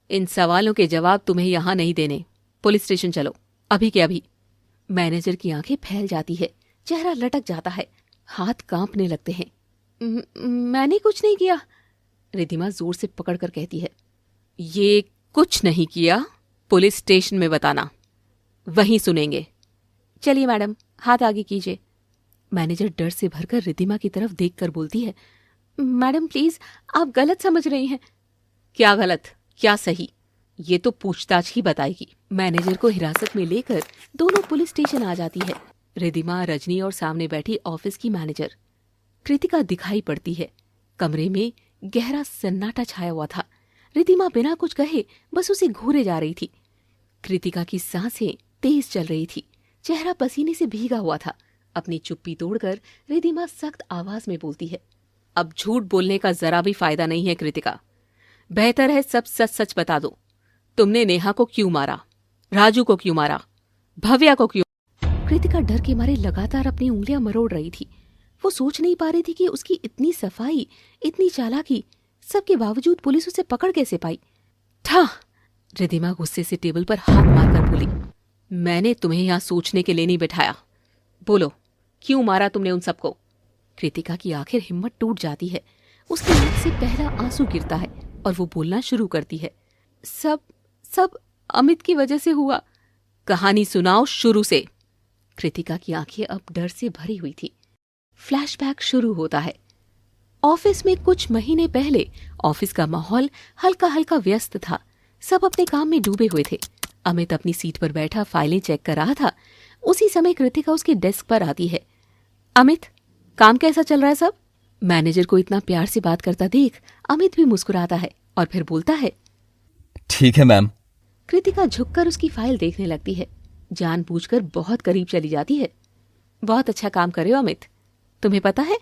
इन सवालों के जवाब तुम्हें यहां नहीं देने, पुलिस स्टेशन चलो, अभी के अभी। मैनेजर की आंखें फैल जाती है, चेहरा लटक जाता है, हाथ कांपने लगते हैं। मैंने कुछ नहीं किया, रिद्धिमा जोर से पकड़कर कहती है। ये कुछ नहीं किया, पुलिस स्टेशन में बताना, वहीं सुनेंगे। चलिए मैडम, हाथ आगे कीजिए। मैनेजर डर से भरकर रिद्धिमा की तरफ देखकर बोलती है, मैडम प्लीज, आप गलत समझ रही हैं। क्या गलत, क्या सही, ये तो पूछताछ ही बताएगी। मैनेजर को हिरासत में लेकर दोनों पुलिस स्टेशन आ जाती है। रिद्धिमा, रजनी और सामने बैठी ऑफिस की मैनेजर कृतिका दिखाई पड़ती है। कमरे में गहरा सन्नाटा छाया हुआ था। रिद्धिमा बिना कुछ कहे बस उसे घूरे जा रही थी। कृतिका की सांसें तेज चल रही थी, चेहरा पसीने से भीगा हुआ था। अपनी चुप्पी तोड़कर रिद्धिमा सख्त आवाज में बोलती है, अब झूठ बोलने का जरा भी फायदा नहीं है कृतिका, बेहतर है सब सच सच बता दो। तुमने नेहा को क्यों मारा, राजू को क्यों मारा, भव्या को क्यों? कृतिका डर के मारे लगातार अपनी उंगलियां मरोड़ रही थी। वो सोच नहीं पा रही थी कि उसकी इतनी सफाई, इतनी चालाकी, सबके बावजूद पुलिस उसे पकड़ कैसे पाई। ठा! रिद्धिमा गुस्से से टेबल पर हाथ मारकर बोली, मैंने तुम्हें यहां सोचने के लिए नहीं बैठाया। बोलो, क्यों मारा तुमने उन सबको? कृतिका की आखिर हिम्मत टूट जाती है। उसकी आंख से पहला आंसू गिरता है और वो बोलना शुरू करती है, सब अमित की वजह से हुआ। कहानी सुनाओ शुरू से। कृतिका की आंखें अब डर से भरी हुई थी। फ्लैशबैक शुरू होता है। ऑफिस में कुछ महीने पहले ऑफिस का माहौल हल्का हल्का व्यस्त था। सब अपने काम में डूबे हुए थे। अमित अपनी सीट पर बैठा फाइलें चेक कर रहा था। उसी समय कृतिका उसके डेस्क पर आती है। अमित, काम कैसा चल रहा है सब? मैनेजर को इतना प्यार से बात करता देख अमित भी मुस्कुराता है और फिर बोलता है,
ठीक है मैम।
कृतिका झुककर उसकी फाइल देखने लगती है, जानबूझकर बहुत करीब चली जाती है। बहुत अच्छा काम कर रहे हो अमित, तुम्हें पता है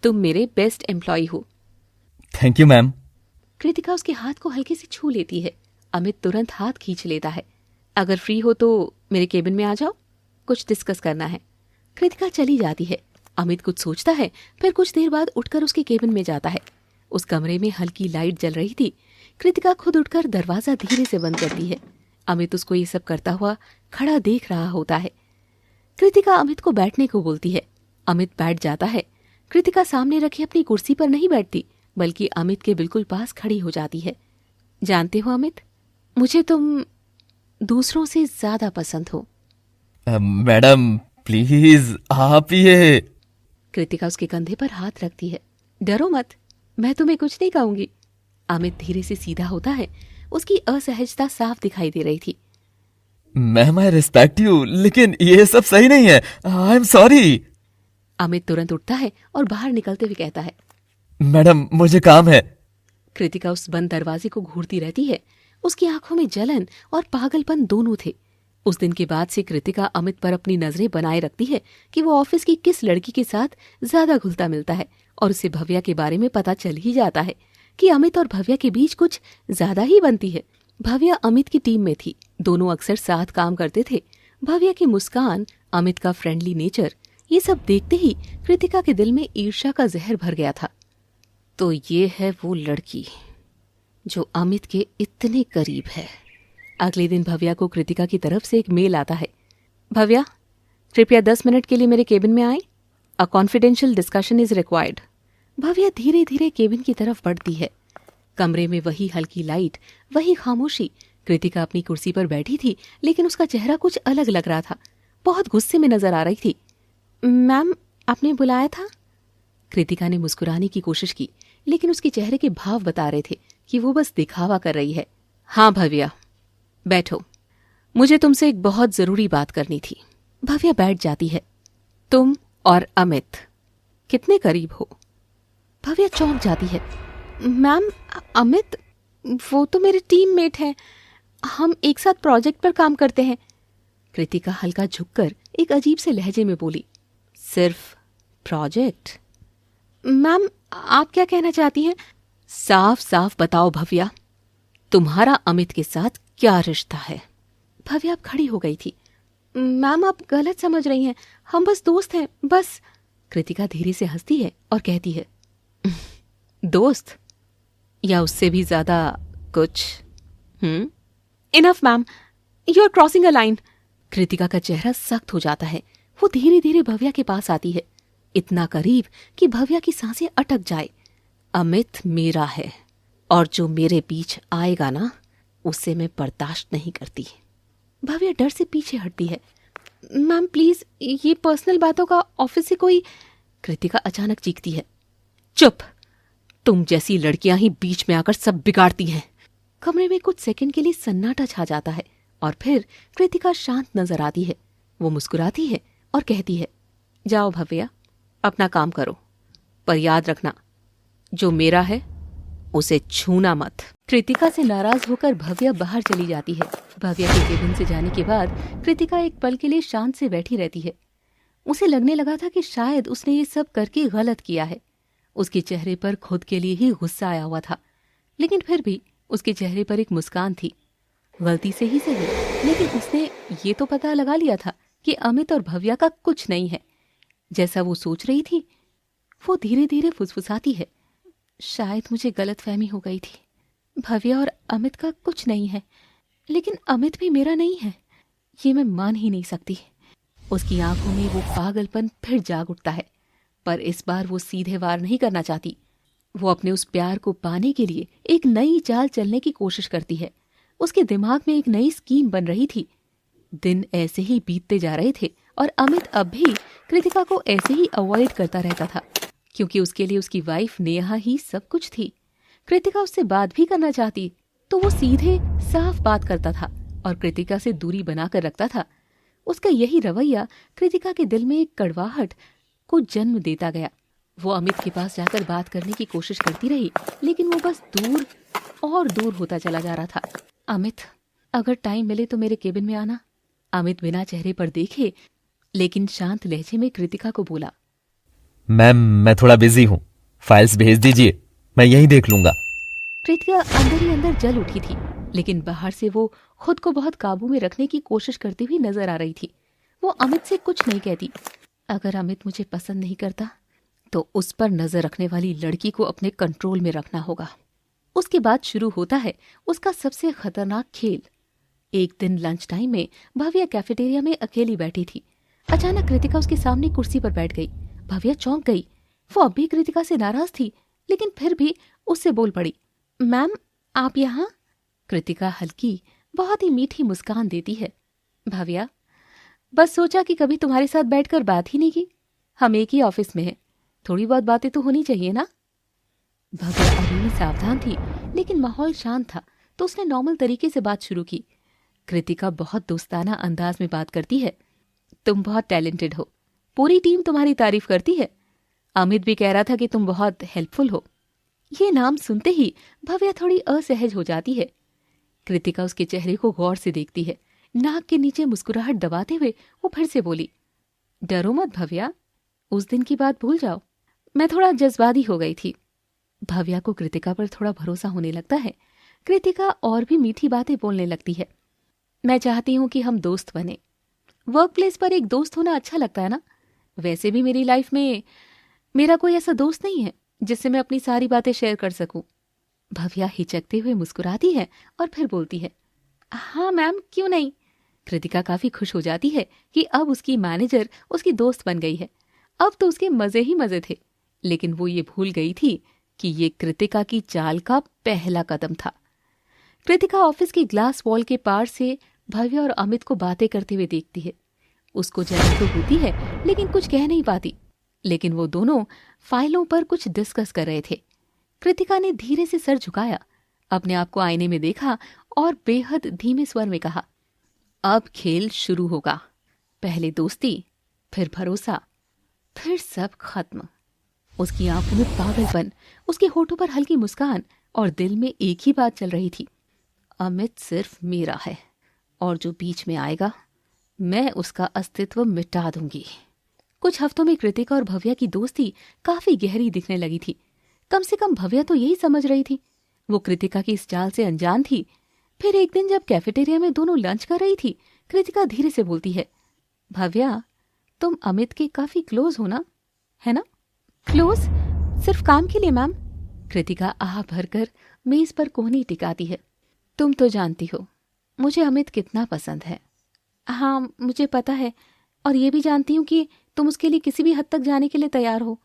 तुम मेरे बेस्ट एम्प्लॉय हो।
Thank you ma'am.
कृतिका उसके हाथ को हल्के से छू लेती है। अमित तुरंत हाथ खींच लेता है। अगर फ्री हो तो मेरे केबिन में आ जाओ, कुछ डिस्कस करना है। कृतिका चली जाती है। अमित कुछ सोचता है, फिर कुछ देर बाद उठकर उसके केबिन में जाता है। उस कमरे में हल्की लाइट जल रही थी। कृतिका खुद उठकर दरवाजा धीरे से बंद करती है। अमित उसको ये सब करता हुआ खड़ा देख रहा होता है। कृतिका अमित को बैठने को बोलती है। अमित बैठ जाता है। कृतिका सामने रखी अपनी कुर्सी पर नहीं बैठती, बल्कि अमित के बिल्कुल पास खड़ी हो जाती है। जानते हो अमित, मुझे तुम दूसरों से ज्यादा पसंद हो।
मैडम प्लीज, आप ये।
कृतिका उसके कंधे पर हाथ रखती है। डरो मत, मैं तुम्हें कुछ नहीं कहूंगी। अमित धीरे से सीधा होता है। उसकी असहजता साफ दिखाई दे रही थी।
मैम आई रिस्पेक्ट यू, लेकिन ये सब सही नहीं है, आई एम सॉरी।
अमित तुरंत उठता है और बाहर निकलते हुए कहता है,
मैडम मुझे काम है।
कृतिका उस बंद दरवाजे को घूरती रहती है। उसकी आंखों में जलन और पागलपन दोनों थे। उस दिन के बाद से कृतिका अमित पर अपनी नजरें बनाए रखती है कि वो ऑफिस की किस लड़की के साथ ज्यादा घुलता मिलता है, और उसे भव्या के बारे में पता चल ही जाता है कि अमित और भव्या के बीच कुछ ज्यादा ही बनती है। भव्या अमित की टीम में थी, दोनों अक्सर साथ काम करते थे। भव्या की मुस्कान, अमित का फ्रेंडली नेचर, ये सब देखते ही कृतिका के दिल में ईर्ष्या का जहर भर गया था। तो ये है वो लड़की जो अमित के इतने करीब है। अगले दिन भव्या को कृतिका की तरफ से एक मेल आता है। भव्या, कृपया 10 मिनट के लिए मेरे केबिन में आए, a confidential discussion is required. Bhavya धीरे धीरे केबिन की तरफ बढ़ती है। कमरे में वही हल्की लाइट, वही खामोशी। कृतिका अपनी कुर्सी पर बैठी थी, लेकिन उसका चेहरा कुछ अलग लग रहा था। बहुत गुस्से में नजर आ रही थी। मैम, आपने बुलाया था? कृतिका ने मुस्कुराने की कोशिश की, लेकिन उसके चेहरे के भाव बता रहे थे कि वो बस दिखावा कर रही है। हाँ भव्या, बैठो, मुझे तुमसे एक बहुत जरूरी बात करनी थी। भव्या बैठ जाती है। तुम और अमित कितने करीब हो? भव्या चौंक जाती है। मैम, अमित वो तो मेरे टीममेट हैं, हम एक साथ प्रोजेक्ट पर काम करते हैं। कृतिका हल्का झुककर एक अजीब से लहजे में बोली। सिर्फ प्रोजेक्ट? मैम, आप क्या कहना चाहती हैं? साफ साफ बताओ भव्या, तुम्हारा अमित के साथ क्या रिश्ता है? भव्या अब खड़ी हो गई थी। मैम, आप गलत समझ रही हैं, हम बस दोस्त हैं, बस। कृतिका धीरे से हंसती है और कहती है, दोस्त या उससे भी ज्यादा कुछ? Enough ma'am, you are crossing a line. Kritika का चेहरा सख्त हो जाता है। वो धीरे धीरे भव्या के पास आती है, इतना करीब कि भव्या की सांसें अटक जाए। अमित मेरा है और जो मेरे बीच आएगा ना, उसे मैं बर्दाश्त नहीं करती। भव्या डर से पीछे हटती है। मैम प्लीज, ये पर्सनल बातों का ऑफिस से कोई। कृतिका अचानक चीखती है, चुप! तुम जैसी लड़कियां ही बीच में आकर सब बिगाड़ती हैं। कमरे में कुछ सेकंड के लिए सन्नाटा छा जाता है और फिर कृतिका शांत नजर आती है। वो मुस्कुराती है और कहती है, जाओ भव्या, अपना काम करो, पर याद रखना, जो मेरा है उसे छूना मत। कृतिका से नाराज होकर भव्या बाहर चली जाती है। भव्या के केबिन से जाने के बाद कृतिका एक पल के लिए शांत से बैठी रहती है। उसे लगने लगा था कि शायद उसने ये सब करके गलत किया है। उसके चेहरे पर खुद के लिए ही गुस्सा आया हुआ था, लेकिन फिर भी उसके चेहरे पर एक मुस्कान थी। गलती से ही सही, लेकिन उसने ये तो पता लगा लिया था कि अमित और भव्या का कुछ नहीं है। जैसा वो सोच रही थी, वो धीरे धीरे फुसफुसाती है, शायद मुझे गलतफहमी हो गई थी। भव्या और अमित का कुछ नहीं है, लेकिन अमित भी मेरा नहीं है, ये मैं मान ही नहीं सकती। उसकी आंखों में वो पागलपन फिर जाग उठता है, पर इस बार वो सीधे वार नहीं करना चाहती। वो अपने उस प्यार को पाने के लिए एक नई चाल चलने की कोशिश करती है। उसके दिमाग में एक नई स्कीम बन रही थी। दिन ऐसे ही बीतते जा रहे थे और अमित अब भी कृतिका को ऐसे ही अवॉइड करता रहता था, क्योंकि उसके लिए उसकी वाइफ नेहा ही सब कुछ थी। कृतिका उससे बात भी करना चाहती तो वो सीधे साफ बात करता था और कृतिका से दूरी बनाकर रखता था। उसका यही रवैया कृतिका के दिल में एक कड़वाहट को जन्म देता गया। वो अमित के पास जाकर बात करने की कोशिश करती रही, लेकिन वो बस दूर और दूर होता चला जा रहा था। अमित, अगर टाइम मिले तो मेरे केबिन में आना। अमित बिना चेहरे पर देखे लेकिन शांत लहजे में कृतिका को बोला।
मैम, मैं थोड़ा बिजी हूँ, फाइल्स भेज दीजिए, मैं यही देख लूंगा।
कृतिका अंदर ही अंदर जल उठी थी, लेकिन बाहर से वो खुद को बहुत काबू में रखने की कोशिश करती हुई नजर आ रही थी। वो अमित से कुछ नहीं कहती। अगर अमित मुझे पसंद नहीं करता तो उस पर नजर रखने वाली लड़की को अपने कंट्रोल में रखना होगा। उसके बाद शुरू होता है उसका सबसे खतरनाक खेल। एक दिन लंच टाइम में भव्या कैफेटेरिया में अकेली बैठी थी। अचानक कृतिका उसके सामने कुर्सी पर बैठ गई। भव्या चौंक गई। वो अब भी कृतिका से नाराज थी, लेकिन फिर भी उससे बोल पड़ी, मैम आप यहाँ? कृतिका हल्की, बहुत ही मीठी मुस्कान देती है। भव्या, बस सोचा कि कभी तुम्हारे साथ बैठकर बात ही नहीं की। हम एक ही ऑफिस में हैं, थोड़ी बहुत बातें तो होनी चाहिए ना। भव्या अभी भी सावधान थी, लेकिन माहौल शांत था तो उसने नॉर्मल तरीके से बात शुरू की। कृतिका बहुत दोस्ताना अंदाज में बात करती है। तुम बहुत टैलेंटेड हो, पूरी टीम तुम्हारी तारीफ करती है। अमित भी कह रहा था कि तुम बहुत हेल्पफुल हो। ये नाम सुनते ही भव्या थोड़ी असहज हो जाती है। कृतिका उसके चेहरे को गौर से देखती है। नाक के नीचे मुस्कुराहट दबाते हुए वो फिर से बोली, डरो मत भव्या, उस दिन की बात भूल जाओ, मैं थोड़ा जज्बाती हो गई थी। भव्या को कृतिका पर थोड़ा भरोसा होने लगता है। कृतिका और भी मीठी बातें बोलने लगती है। मैं चाहती हूँ कि हम दोस्त बने। वर्क प्लेस पर एक दोस्त होना अच्छा लगता है ना। वैसे भी मेरी लाइफ में मेरा कोई ऐसा दोस्त नहीं है जिससे मैं अपनी सारी बातें शेयर कर सकूं। भव्या हिचकते हुए मुस्कुराती है और फिर बोलती है, हाँ मैम, क्यों नहीं। कृतिका काफी खुश हो जाती है कि अब उसकी मैनेजर उसकी दोस्त बन गई है। अब तो उसके मजे ही मजे थे, लेकिन वो ये भूल गई थी कि ये कृतिका की चाल का पहला कदम था। कृतिका ऑफिस की ग्लास वॉल के पार से भव्या और अमित को बातें करते हुए देखती है। उसको जलन तो होती है, लेकिन कुछ कह नहीं पाती। लेकिन वो दोनों फाइलों पर कुछ डिस्कस कर रहे थे। कृतिका ने धीरे से सर झुकाया, अपने आप को आईने में देखा और बेहद धीमे स्वर में कहा, अब खेल शुरू होगा। पहले दोस्ती, फिर भरोसा, फिर सब खत्म। उसकी आंखों में पागलपन, उसके होठों पर हल्की मुस्कान और दिल में एक ही बात चल रही थी, अमित सिर्फ मेरा है और जो बीच में आएगा मैं उसका अस्तित्व मिटा दूंगी। कुछ हफ्तों में कृतिका और भव्या की दोस्ती काफी गहरी दिखने लगी थी। कम से कम भव्या तो यही समझ रही थी। वो कृतिका की इस चाल से अनजान थी। फिर एक दिन जब कैफेटेरिया में दोनों लंच कर रही थी, कृतिका धीरे से बोलती है, भव्या, तुम अमित के काफी क्लोज हो ना, है ना? क्लोज? सिर्फ काम के लिए मैम? कृतिका आह भरकर मेज पर कोहनी टिकाती है। तुम तो जानती हो मुझे अमित कितना पसंद है। हाँ, मुझे पता है, और ये भी जानती हूँ कि तुम उसके लिए किसी भी हद तक जाने के लिए तैयार हो।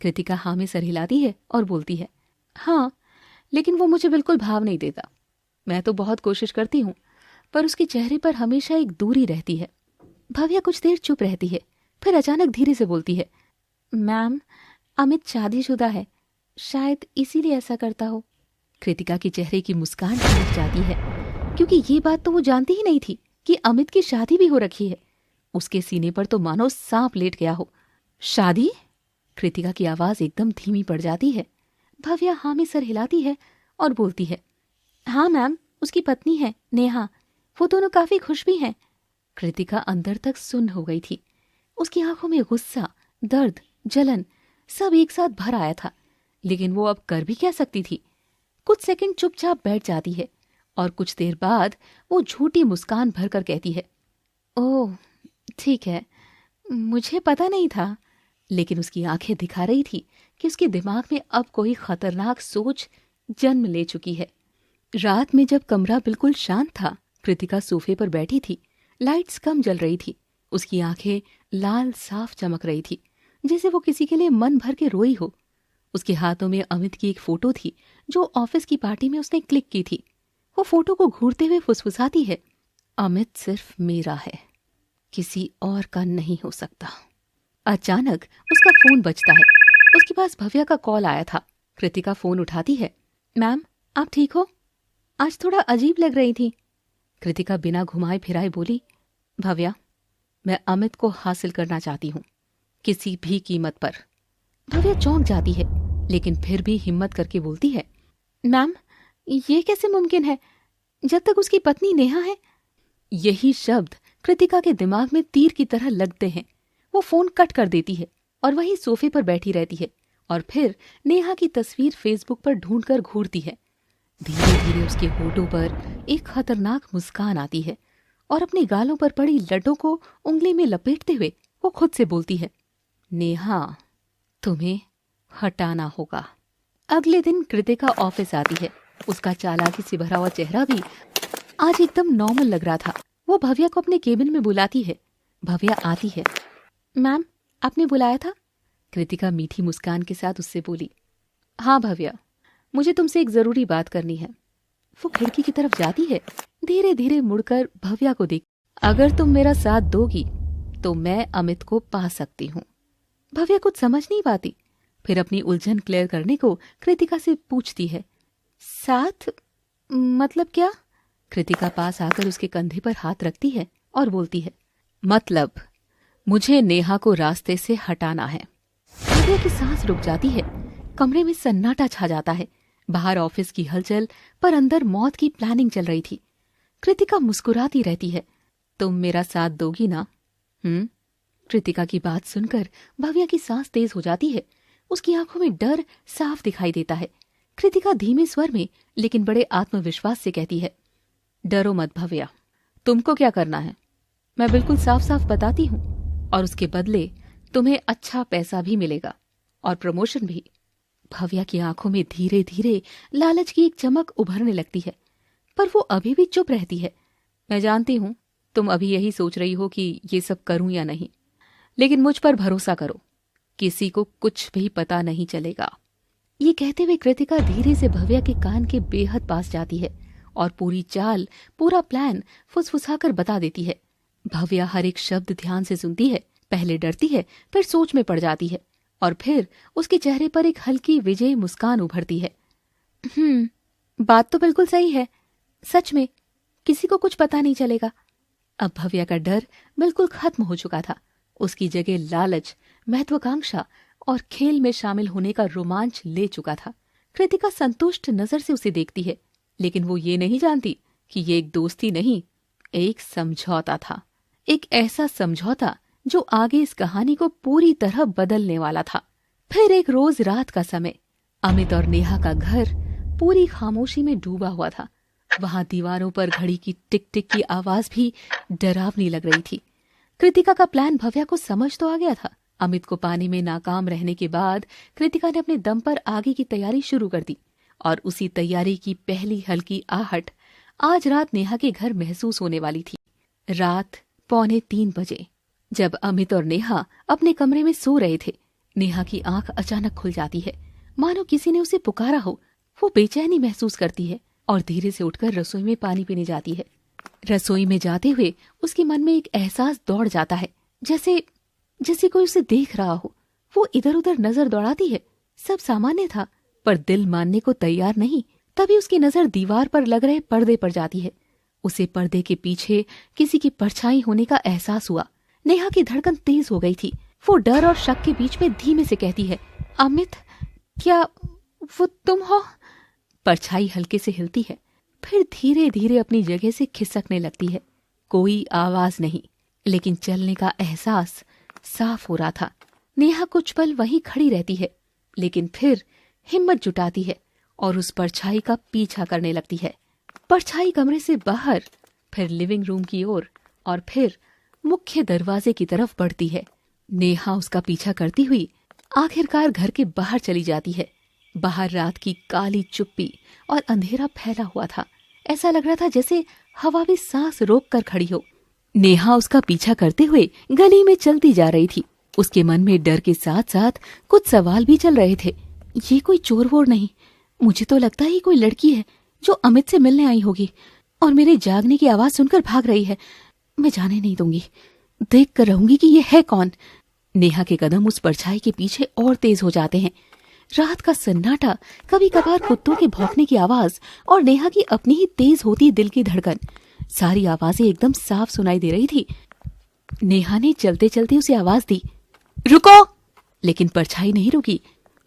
कृतिका हाँ में सर हिलाती है और बोलती है, हाँ, लेकिन वो मुझे बिल्कुल भाव नहीं देता। मैं तो बहुत कोशिश करती हूँ, पर उसके चेहरे पर हमेशा एक दूरी रहती है। भव्या कुछ देर चुप रहती है, फिर अचानक धीरे से बोलती है, मैम, अमित शादीशुदा है, शायद इसीलिए ऐसा करता हो। कृतिका के चेहरे की मुस्कान टूट जाती है, क्योंकि ये बात तो वो जानती ही नहीं थी कि अमित की शादी भी हो रखी है। उसके सीने पर तो मानो सांप लेट गया हो। शादी? कृतिका की आवाज एकदम धीमी पड़ जाती है। भव्या हाँ में सर हिलाती है और बोलती है, हाँ मैम, उसकी पत्नी है नेहा, वो दोनों काफी खुश भी हैं। कृतिका अंदर तक सुन्न हो गई थी। उसकी आंखों में गुस्सा, दर्द, जलन सब एक साथ भर आया था, लेकिन वो अब कर भी क्या सकती थी। कुछ सेकंड चुपचाप बैठ जाती है और कुछ देर बाद वो झूठी मुस्कान भरकर कहती है, ओह ठीक है, मुझे पता नहीं था। लेकिन उसकी आंखें दिखा रही थी कि उसके दिमाग में अब कोई खतरनाक सोच जन्म ले चुकी है। रात में जब कमरा बिल्कुल शांत था, कृतिका सोफे पर बैठी थी। लाइट्स कम जल रही थी। उसकी आंखें लाल साफ चमक रही थी, जैसे वो किसी के लिए मन भर के रोई हो। उसके हाथों में अमित की एक फोटो थी जो ऑफिस की पार्टी में उसने क्लिक की थी। वो फोटो को घूरते हुए फुसफुसाती है, अमित सिर्फ मेरा है, किसी और का नहीं हो सकता। अचानक उसका फोन बजता है। उसके पास भव्या का कॉल आया था। कृतिका फोन उठाती है, मैम, आप ठीक हो? आज थोड़ा अजीब लग रही थी। कृतिका बिना घुमाए फिराए बोली, भव्या, मैं अमित को हासिल करना चाहती हूँ, किसी भी कीमत पर। भव्या चौंक जाती है, लेकिन फिर भी हिम्मत करके बोलती है, मैम, ये कैसे मुमकिन है जब तक उसकी पत्नी नेहा है? यही शब्द कृतिका के दिमाग में तीर की तरह लगते हैं। वो फोन कट कर देती है और वहीं सोफे पर बैठी रहती है और फिर नेहा की तस्वीर फेसबुक पर ढूंढकर घूरती है। धीरे धीरे उसके होठों पर एक खतरनाक मुस्कान आती है और अपने गालों पर पड़ी लड्डों को उंगली में लपेटते हुए वो खुद से बोलती है, नेहा, तुम्हें हटाना होगा। अगले दिन कृतिका ऑफिस आती है। उसका चालाकी से भरा हुआ चेहरा भी आज एकदम नॉर्मल लग रहा था। वो भव्या को अपने केबिन में बुलाती है। भव्या आती है। मैम, आपने बुलाया था? कृतिका मीठी मुस्कान के साथ उससे बोली, हाँ भव्या, मुझे तुमसे एक जरूरी बात करनी है। वो खिड़की की तरफ जाती है, धीरे धीरे मुड़कर भव्या को देख, अगर तुम मेरा साथ दोगी तो मैं अमित को पा सकती हूँ। भव्या कुछ समझ नहीं पाती, फिर अपनी उलझन क्लियर करने को कृतिका से पूछती है, साथ मतलब क्या? कृतिका पास आकर उसके कंधे पर हाथ रखती है और बोलती है, मतलब मुझे नेहा को रास्ते से हटाना है। भव्या की सांस रुक जाती है। कमरे में सन्नाटा छा जाता है। बाहर ऑफिस की हलचल, पर अंदर मौत की प्लानिंग चल रही थी। कृतिका मुस्कुराती रहती है, तुम मेरा साथ दोगी ना? कृतिका की बात सुनकर भव्या की सांस तेज हो जाती है। उसकी आंखों में डर साफ दिखाई देता है। कृतिका धीमे स्वर में लेकिन बड़े आत्मविश्वास से कहती है, डरो मत भव्या, तुमको क्या करना है मैं बिल्कुल साफ साफ बताती हूँ, और उसके बदले तुम्हें अच्छा पैसा भी मिलेगा और प्रमोशन भी। भव्या की आंखों में धीरे धीरे लालच की एक चमक उभरने लगती है, पर वो अभी भी चुप रहती है। मैं जानती हूँ तुम अभी यही सोच रही हो कि ये सब करूं या नहीं, लेकिन मुझ पर भरोसा करो, किसी को कुछ भी पता नहीं चलेगा। ये कहते हुए कृतिका धीरे से भव्या के कान के बेहद पास जाती है और पूरी चाल, पूरा प्लान फुसफुसाकर बता देती है। भव्या हर एक शब्द ध्यान से सुनती है, पहले डरती है, फिर सोच में पड़ जाती है, और फिर उसके चेहरे पर एक हल्की विजयी मुस्कान उभरती है। बात तो बिल्कुल सही है, सच में किसी को कुछ पता नहीं चलेगा। अब भव्या का डर बिल्कुल खत्म हो चुका था। उसकी जगह लालच, महत्वाकांक्षा और खेल में शामिल होने का रोमांच ले चुका था। कृतिका संतुष्ट नजर से उसे देखती है, लेकिन वो ये नहीं जानती कि ये एक दोस्ती नहीं, एक समझौता था। एक ऐसा समझौता जो आगे इस कहानी को पूरी तरह बदलने वाला था। फिर एक रोज रात का समय, अमित और नेहा का घर पूरी खामोशी में डूबा हुआ था। वहां दीवारों पर घड़ी की टिक टिक की आवाज भी डरावनी लग रही थी। कृतिका का प्लान भव्या को समझ तो आ गया था। अमित को पाने में नाकाम रहने के बाद कृतिका ने अपने दम पर आगे की तैयारी शुरू कर दी और उसी तैयारी की पहली हल्की आहट आज रात नेहा के घर महसूस होने वाली थी। रात 2:45 बजे जब अमित और नेहा अपने कमरे में सो रहे थे, नेहा की आंख अचानक खुल जाती है, मानो किसी ने उसे पुकारा हो। वो बेचैनी महसूस करती है और धीरे से उठकर रसोई में पानी पीने जाती है। रसोई में जाते हुए उसके मन में एक एहसास दौड़ जाता है, जैसे कोई उसे देख रहा हो। वो इधर उधर नजर दौड़ाती है। सब सामान्य था, पर दिल मानने को तैयार नहीं। तभी उसकी नजर दीवार पर लग रहे पर्दे पर जाती है। उसे पर्दे के पीछे किसी की परछाई होने का एहसास हुआ। नेहा की धड़कन तेज हो गई थी। वो डर और शक के बीच में धीमे से कहती है, अमित, क्या वो तुम हो? परछाई हल्के से हिलती है, फिर धीरे धीरे अपनी जगह से खिसकने लगती है। कोई आवाज नहीं, लेकिन चलने का एहसास साफ हो रहा था। नेहा कुछ पल वहीं खड़ी रहती है, लेकिन फिर हिम्मत जुटाती है और उस परछाई का पीछा करने लगती है। परछाई कमरे से बाहर, फिर लिविंग रूम की ओर और फिर मुख्य दरवाजे की तरफ बढ़ती है। नेहा उसका पीछा करती हुई आखिरकार घर के बाहर चली जाती है। बाहर रात की काली चुप्पी और अंधेरा फैला हुआ था। ऐसा लग रहा था जैसे हवा भी सांस रोक कर खड़ी हो। नेहा उसका पीछा करते हुए गली में चलती जा रही थी। उसके मन में डर के साथ साथ कुछ सवाल भी चल रहे थे। ये कोई चोर वोर नहीं, मुझे तो लगता है ये कोई लड़की है जो अमित से मिलने आई होगी और मेरे जागने की आवाज सुनकर भाग रही है। मैं जाने नहीं दूंगी, देख कर रहूंगी कि ये है कौन। नेहा के कदम उस परछाई के पीछे और तेज हो जाते हैं। रात का सन्नाटा, कभी कभार कुत्तों के भौंकने की आवाज और नेहा की अपनी ही तेज होती दिल की धड़कन, सारी आवाजें एकदम साफ सुनाई दे रही थी। नेहा ने चलते चलते उसे आवाज दी, रुको! लेकिन परछाई नहीं रुकी।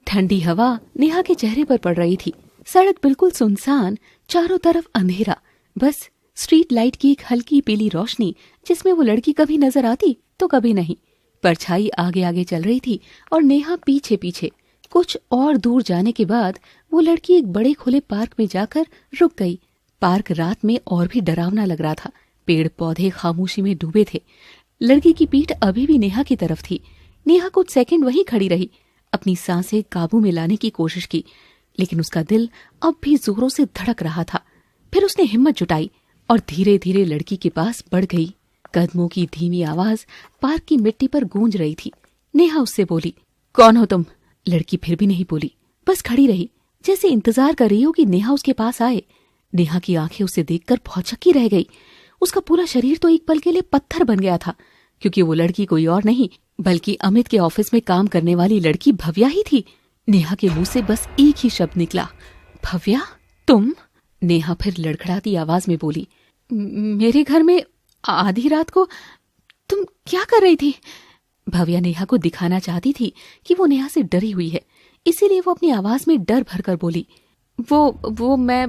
ठंडी हवा नेहा के चेहरे पर पड़ रही थी। सड़क बिल्कुल सुनसान, चारों तरफ अंधेरा, बस स्ट्रीट लाइट की एक हल्की पीली रोशनी जिसमें वो लड़की कभी नजर आती तो कभी नहीं। परछाई आगे आगे चल रही थी और नेहा पीछे पीछे। कुछ और दूर जाने के बाद वो लड़की एक बड़े खुले पार्क में जाकर रुक गई। पार्क रात में और भी डरावना लग रहा था। पेड़ पौधे खामोशी में डूबे थे। लड़की की पीठ अभी भी नेहा की तरफ थी। नेहा कुछ सेकंड वहीं खड़ी रही, अपनी सांसें काबू में लाने की कोशिश की, लेकिन उसका दिल अब भी जोरों से धड़क रहा था। फिर उसने हिम्मत जुटाई और धीरे धीरे लड़की के पास बढ़ गई। कदमों की धीमी आवाज पार्क की मिट्टी पर गूंज रही थी। नेहा उससे बोली, कौन हो तुम? लड़की फिर भी नहीं बोली, बस खड़ी रही, जैसे इंतजार कर रही हो कि नेहा उसके पास आए। नेहा की आंखें उसे देखकर भौचक्की रह गई। उसका पूरा शरीर तो एक पल के लिए पत्थर बन गया था, क्योंकि वो लड़की कोई और नहीं बल्कि अमित के ऑफिस में काम करने वाली लड़की भव्या ही थी। नेहा के मुंह से बस एक ही शब्द निकला, भव्या, तुम? नेहा फिर लड़खड़ाती आवाज में बोली, मेरे घर में आधी रात को तुम क्या कर रही थी? भव्या नेहा को दिखाना चाहती थी कि वो नेहा से डरी हुई है, इसीलिए वो अपनी आवाज में डर भरकर बोली, वो मैं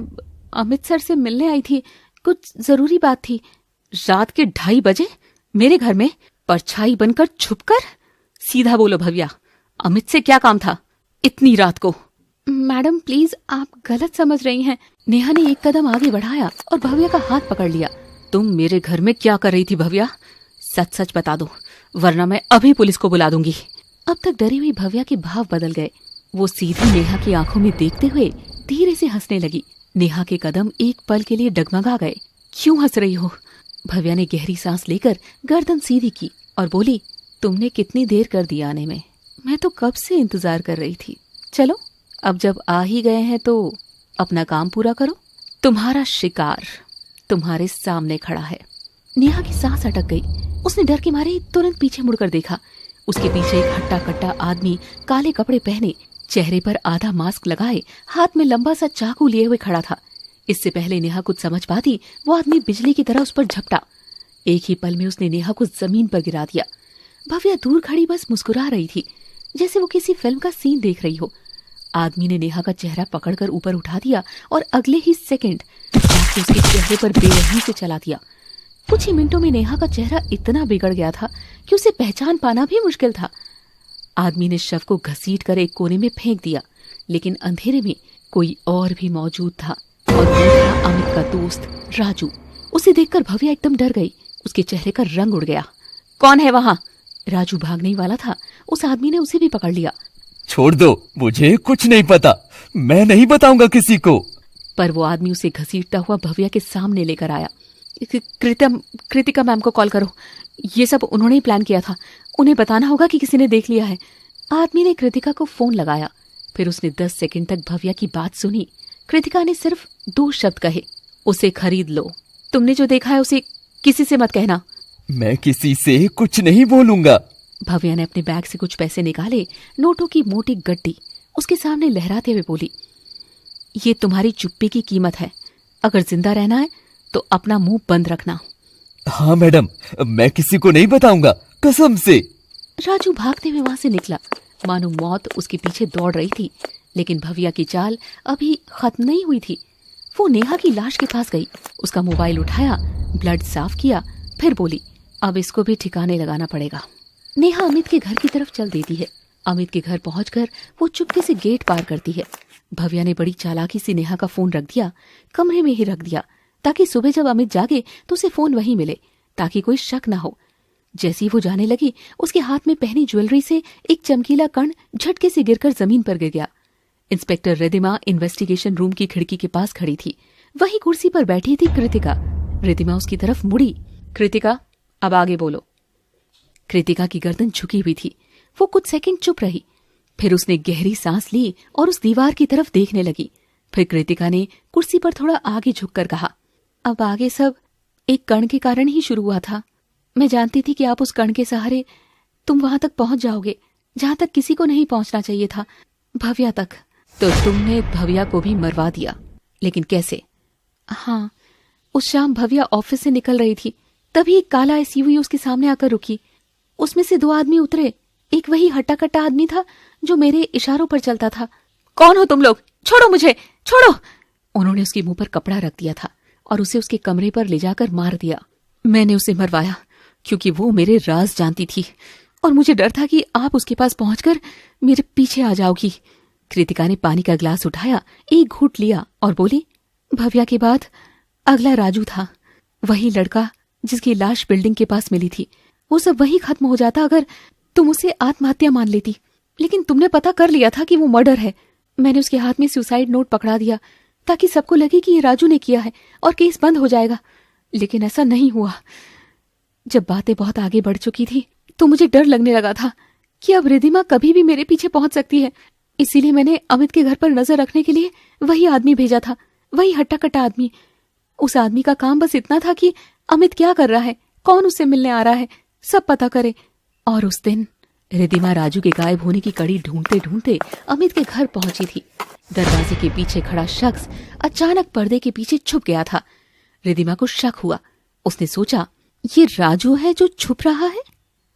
अमित सर से मिलने आई थी, कुछ जरूरी बात थी। रात के 2:30 बजे मेरे घर में परछाई बनकर छुपकर? सीधा बोलो भव्या, अमित से क्या काम था इतनी रात को? मैडम प्लीज, आप गलत समझ रही हैं। नेहा ने एक कदम आगे बढ़ाया और भव्या का हाथ पकड़ लिया। तुम मेरे घर में क्या कर रही थी भव्या? सच सच बता दो, वरना मैं अभी पुलिस को बुला दूंगी। अब तक डरी हुई भव्या के भाव बदल गए। वो सीधी नेहा की आंखों में देखते हुए धीरे से हंसने लगी। नेहा के कदम एक पल के लिए डगमगा गए। क्यों हंस रही हो? भव्या ने गहरी सांस लेकर गर्दन सीधी की और बोली, तुमने कितनी देर कर दी आने में? मैं तो कब से इंतजार कर रही थी। चलो, अब जब आ ही गए हैं तो अपना काम पूरा करो। तुम्हारा शिकार तुम्हारे सामने खड़ा है। नेहा की सांस अटक गई। उसने डर के मारे तुरंत पीछे मुड़कर देखा। उसके पीछे एक हट्टा कट्टा आदमी, काले कपड़े पहने, चेहरे पर आधा मास्क लगाए, हाथ में लंबा सा चाकू लिए हुए खड़ा था। इससे पहले नेहा कुछ समझ पाती, वो आदमी बिजली की तरह उस पर झपटा। एक ही पल में उसने नेहा को जमीन पर गिरा दिया। भव्या दूर खड़ी बस मुस्कुरा रही थी, जैसे वो किसी फिल्म का सीन देख रही हो। आदमी ने नेहा का चेहरा पकड़कर ऊपर उठा दिया और अगले ही सेकंड उसे उसके चेहरे पर बेरहमी से चला दिया। कुछ ही मिनटों में नेहा का चेहरा इतना बिगड़ गया था कि उसे पहचान पाना भी मुश्किल था। आदमी ने शव को घसीटकर एक कोने में फेंक दिया, लेकिन अंधेरे में कोई और भी मौजूद था, और वो था अमित का दोस्त राजू। उसे देखकर भव्या एकदम डर गई। उसके चेहरे का रंग उड़ गया। कौन है वहां? राजू भागने ही वाला था, उस आदमी ने उसे भी पकड़ लिया।
छोड़ दो, मुझे कुछ नहीं पता, मैं नहीं बताऊंगा किसी को।
पर वो आदमी उसे घसीटता हुआ भव्या के सामने लेकर आया। कृतिका मैम को कॉल करो, ये सब उन्होंने ही प्लान किया था, उन्हें बताना होगा कि किसी ने देख लिया है। आदमी ने कृतिका को फोन लगाया। फिर उसने 10 सेकंड तक भव्या की बात सुनी। कृतिका ने सिर्फ 2 शब्द कहे, उसे खरीद लो। तुमने जो देखा है उसे किसी से मत कहना।
मैं किसी से कुछ नहीं बोलूंगा।
भव्या ने अपने बैग से कुछ पैसे निकाले, नोटों की मोटी गड्डी उसके सामने लहराते हुए बोली, ये तुम्हारी चुप्पी की कीमत है। अगर जिंदा रहना है तो अपना मुंह बंद रखना।
हाँ मैडम, मैं किसी को नहीं बताऊंगा, कसम से।
राजू भागते हुए वहां से निकला, मानो मौत उसके पीछे दौड़ रही थी। लेकिन भव्या की चाल अभी खत्म नहीं हुई थी। वो नेहा की लाश के पास गई, उसका मोबाइल उठाया, ब्लड साफ किया, फिर बोली, अब इसको भी ठिकाने लगाना पड़ेगा। नेहा अमित के घर की तरफ चल देती है। अमित के घर पहुंचकर वो चुपके से गेट पार करती है। भव्या ने बड़ी चालाकी से नेहा का फोन रख दिया, कमरे में ही रख दिया, ताकि सुबह जब अमित जागे तो उसे फोन वहीं मिले, ताकि कोई शक न हो। जैसी वो जाने लगी, उसके हाथ में पहनी ज्वेलरी से एक चमकीला कण झटके से गिरकर जमीन पर गिर गया। इंस्पेक्टर रिद्धिमा इन्वेस्टिगेशन रूम की खिड़की के पास खड़ी थी। वही कुर्सी पर बैठी थी कृतिका। रिद्धिमा उसकी तरफ मुड़ी। कृतिका, अब आगे बोलो। कृतिका की गर्दन झुकी हुई थी। वो कुछ सेकंड चुप रही, फिर उसने गहरी सांस ली और उस दीवार की तरफ देखने लगी। फिर कृतिका ने कुर्सी पर थोड़ा आगे झुककर कहा, अब आगे सब एक कण के कारण ही शुरू हुआ था। मैं जानती थी कि आप उस कण के सहारे तुम वहां तक पहुंच जाओगे जहां तक किसी को नहीं पहुंचना चाहिए था, भव्या तक। तो तुमने भव्या को भी मरवा दिया, लेकिन कैसे? हाँ, उस शाम भव्या ऑफिस से निकल रही थी, तभी एक काला एसयूवी उसके सामने आकर रुकी। उसमें से 2 आदमी उतरे। एक वही हट्टा कट्टा आदमी था जो मेरे इशारों पर चलता था। कौन हो तुम लोग? छोड़ो मुझे, छोड़ो! उन्होंने उसके मुंह पर कपड़ा रख दिया था और उसे उसके कमरे पर ले जाकर मार दिया। मैंने उसे मरवाया क्योंकि वो मेरे राज जानती थी और मुझे डर था कि आप उसके पास पहुंचकर मेरे पीछे आ जाओगी। कृतिका ने पानी का ग्लास उठाया, एक घूंट लिया और बोली, भव्या के बाद अगला राजू था, वही लड़का जिसकी लाश बिल्डिंग के पास मिली थी। वो सब वही खत्म हो जाता अगर तुम उसे आत्महत्या मान लेती, लेकिन तुमने पता कर लिया था कि वो मर्डर है। मैंने उसके हाथ में सुसाइड नोट पकड़ा दिया ताकि सबको लगे कि ये राजू ने किया है और केस बंद हो जाएगा, लेकिन ऐसा नहीं हुआ। जब बातें बहुत आगे बढ़ चुकी थी तो मुझे डर लगने लगा था कि अब रिद्धिमा कभी भी मेरे पीछे पहुंच सकती है। इसीलिए मैंने अमित के घर पर नजर रखने के लिए वही आदमी भेजा था, वही हट्टा कट्टा आदमी। उस आदमी का काम बस इतना था कि अमित क्या कर रहा है, कौन उससे मिलने आ रहा है, सब पता करे। और उस दिन रिद्धिमा राजू के गायब होने की कड़ी ढूंढते ढूंढते अमित के घर पहुंची थी। दरवाजे के पीछे खड़ा शख्स अचानक पर्दे के पीछे छुप गया था। रिद्धिमा को शक हुआ। उसने सोचा, ये राजू है जो छुप रहा है।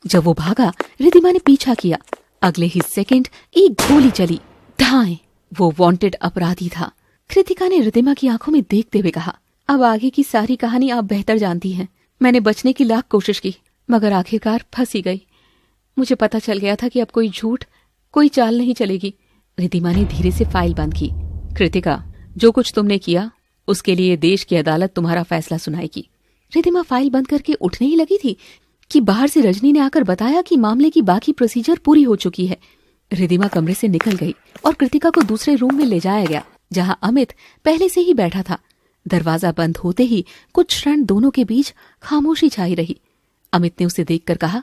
जब वो भागा, रिद्धिमा ने पीछा किया। अगले ही सेकंड एक गोली चली, धाएं। वो वांटेड अपराधी था। कृतिका ने रिद्धिमा की आंखों में देखते हुए कहा, अब आगे की सारी कहानी आप बेहतर जानती हैं। मैंने बचने की लाख कोशिश की, मगर आखिरकार फंसी गई। मुझे पता चल गया था कि अब कोई झूठ, कोई चाल नहीं चलेगी। रिद्धिमा ने धीरे से फाइल बंद की। कृतिका, जो कुछ तुमने किया उसके लिए देश की अदालत तुम्हारा फैसला सुनाएगी। रिद्धिमा फाइल बंद करके उठने ही लगी थी कि बाहर से रजनी ने आकर बताया कि मामले की बाकी प्रोसीजर पूरी हो चुकी है। रिद्धिमा कमरे से निकल गई और कृतिका को दूसरे रूम में ले जाया गया, जहां अमित पहले से ही बैठा था। दरवाजा बंद होते ही कुछ क्षण दोनों के बीच खामोशी छाई रही। अमित ने उसे देखकर कहा,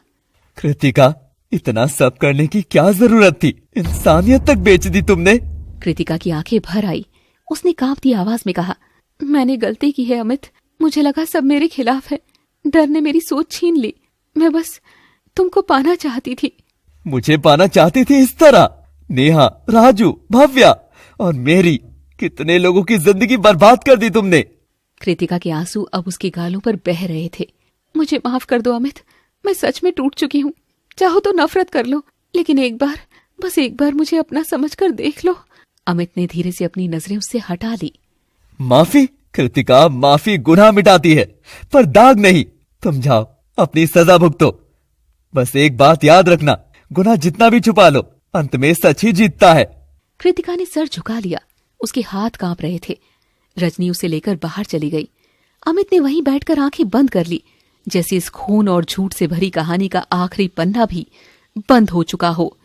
कृतिका, इतना सब करने की क्या जरूरत थी? इंसानियत तक बेच दी तुमने।
कृतिका की आंखें भर आई। उसने कांपती आवाज में कहा, मैंने गलती की है अमित। मुझे लगा सब मेरे खिलाफ है। डर ने मेरी सोच छीन ली। मैं बस तुमको पाना चाहती थी।
मुझे पाना चाहती थी इस तरह? नेहा, राजू, भव्या और मेरी कितने लोगों की जिंदगी बर्बाद कर दी तुमने।
कृतिका के आंसू अब उसके गालों पर बह रहे थे। मुझे माफ कर दो अमित, मैं सच में टूट चुकी हूँ। चाहो तो नफरत कर लो, लेकिन एक बार, बस एक बार मुझे अपना समझकर देख लो। अमित ने धीरे से अपनी नजरें उससे हटा ली।
माफी? कृतिका, माफी गुनाह मिटाती है पर दाग नहीं। तुम जाओ, अपनी सजा भुगतो। बस एक बात याद रखना, गुनाह जितना भी छुपा लो, अंत में सच ही जीतता है।
कृतिका ने सर झुका लिया। उसके हाथ कांप रहे थे। रजनी उसे लेकर बाहर चली गई। अमित ने वहीं बैठकर आंखें बंद कर ली, जैसे इस खून और झूठ से भरी कहानी का आखिरी पन्ना भी बंद हो चुका हो।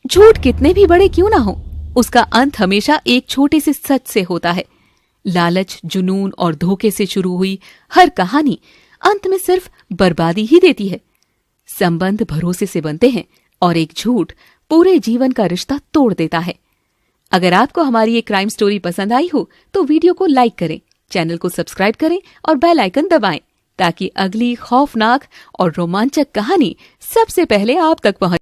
झूठ कितने भी बड़े क्यों ना हो, उसका अंत हमेशा एक छोटे से सच से होता है। लालच, जुनून और धोखे से शुरू हुई हर कहानी अंत में सिर्फ बर्बादी ही देती है। संबंध भरोसे से बनते हैं और एक झूठ पूरे जीवन का रिश्ता तोड़ देता है। अगर आपको हमारी ये क्राइम स्टोरी पसंद आई हो तो वीडियो को लाइक करें, चैनल को सब्सक्राइब करें और बेल आइकन दबाएं ताकि अगली खौफनाक और रोमांचक कहानी सबसे पहले आप तक पहुंचे।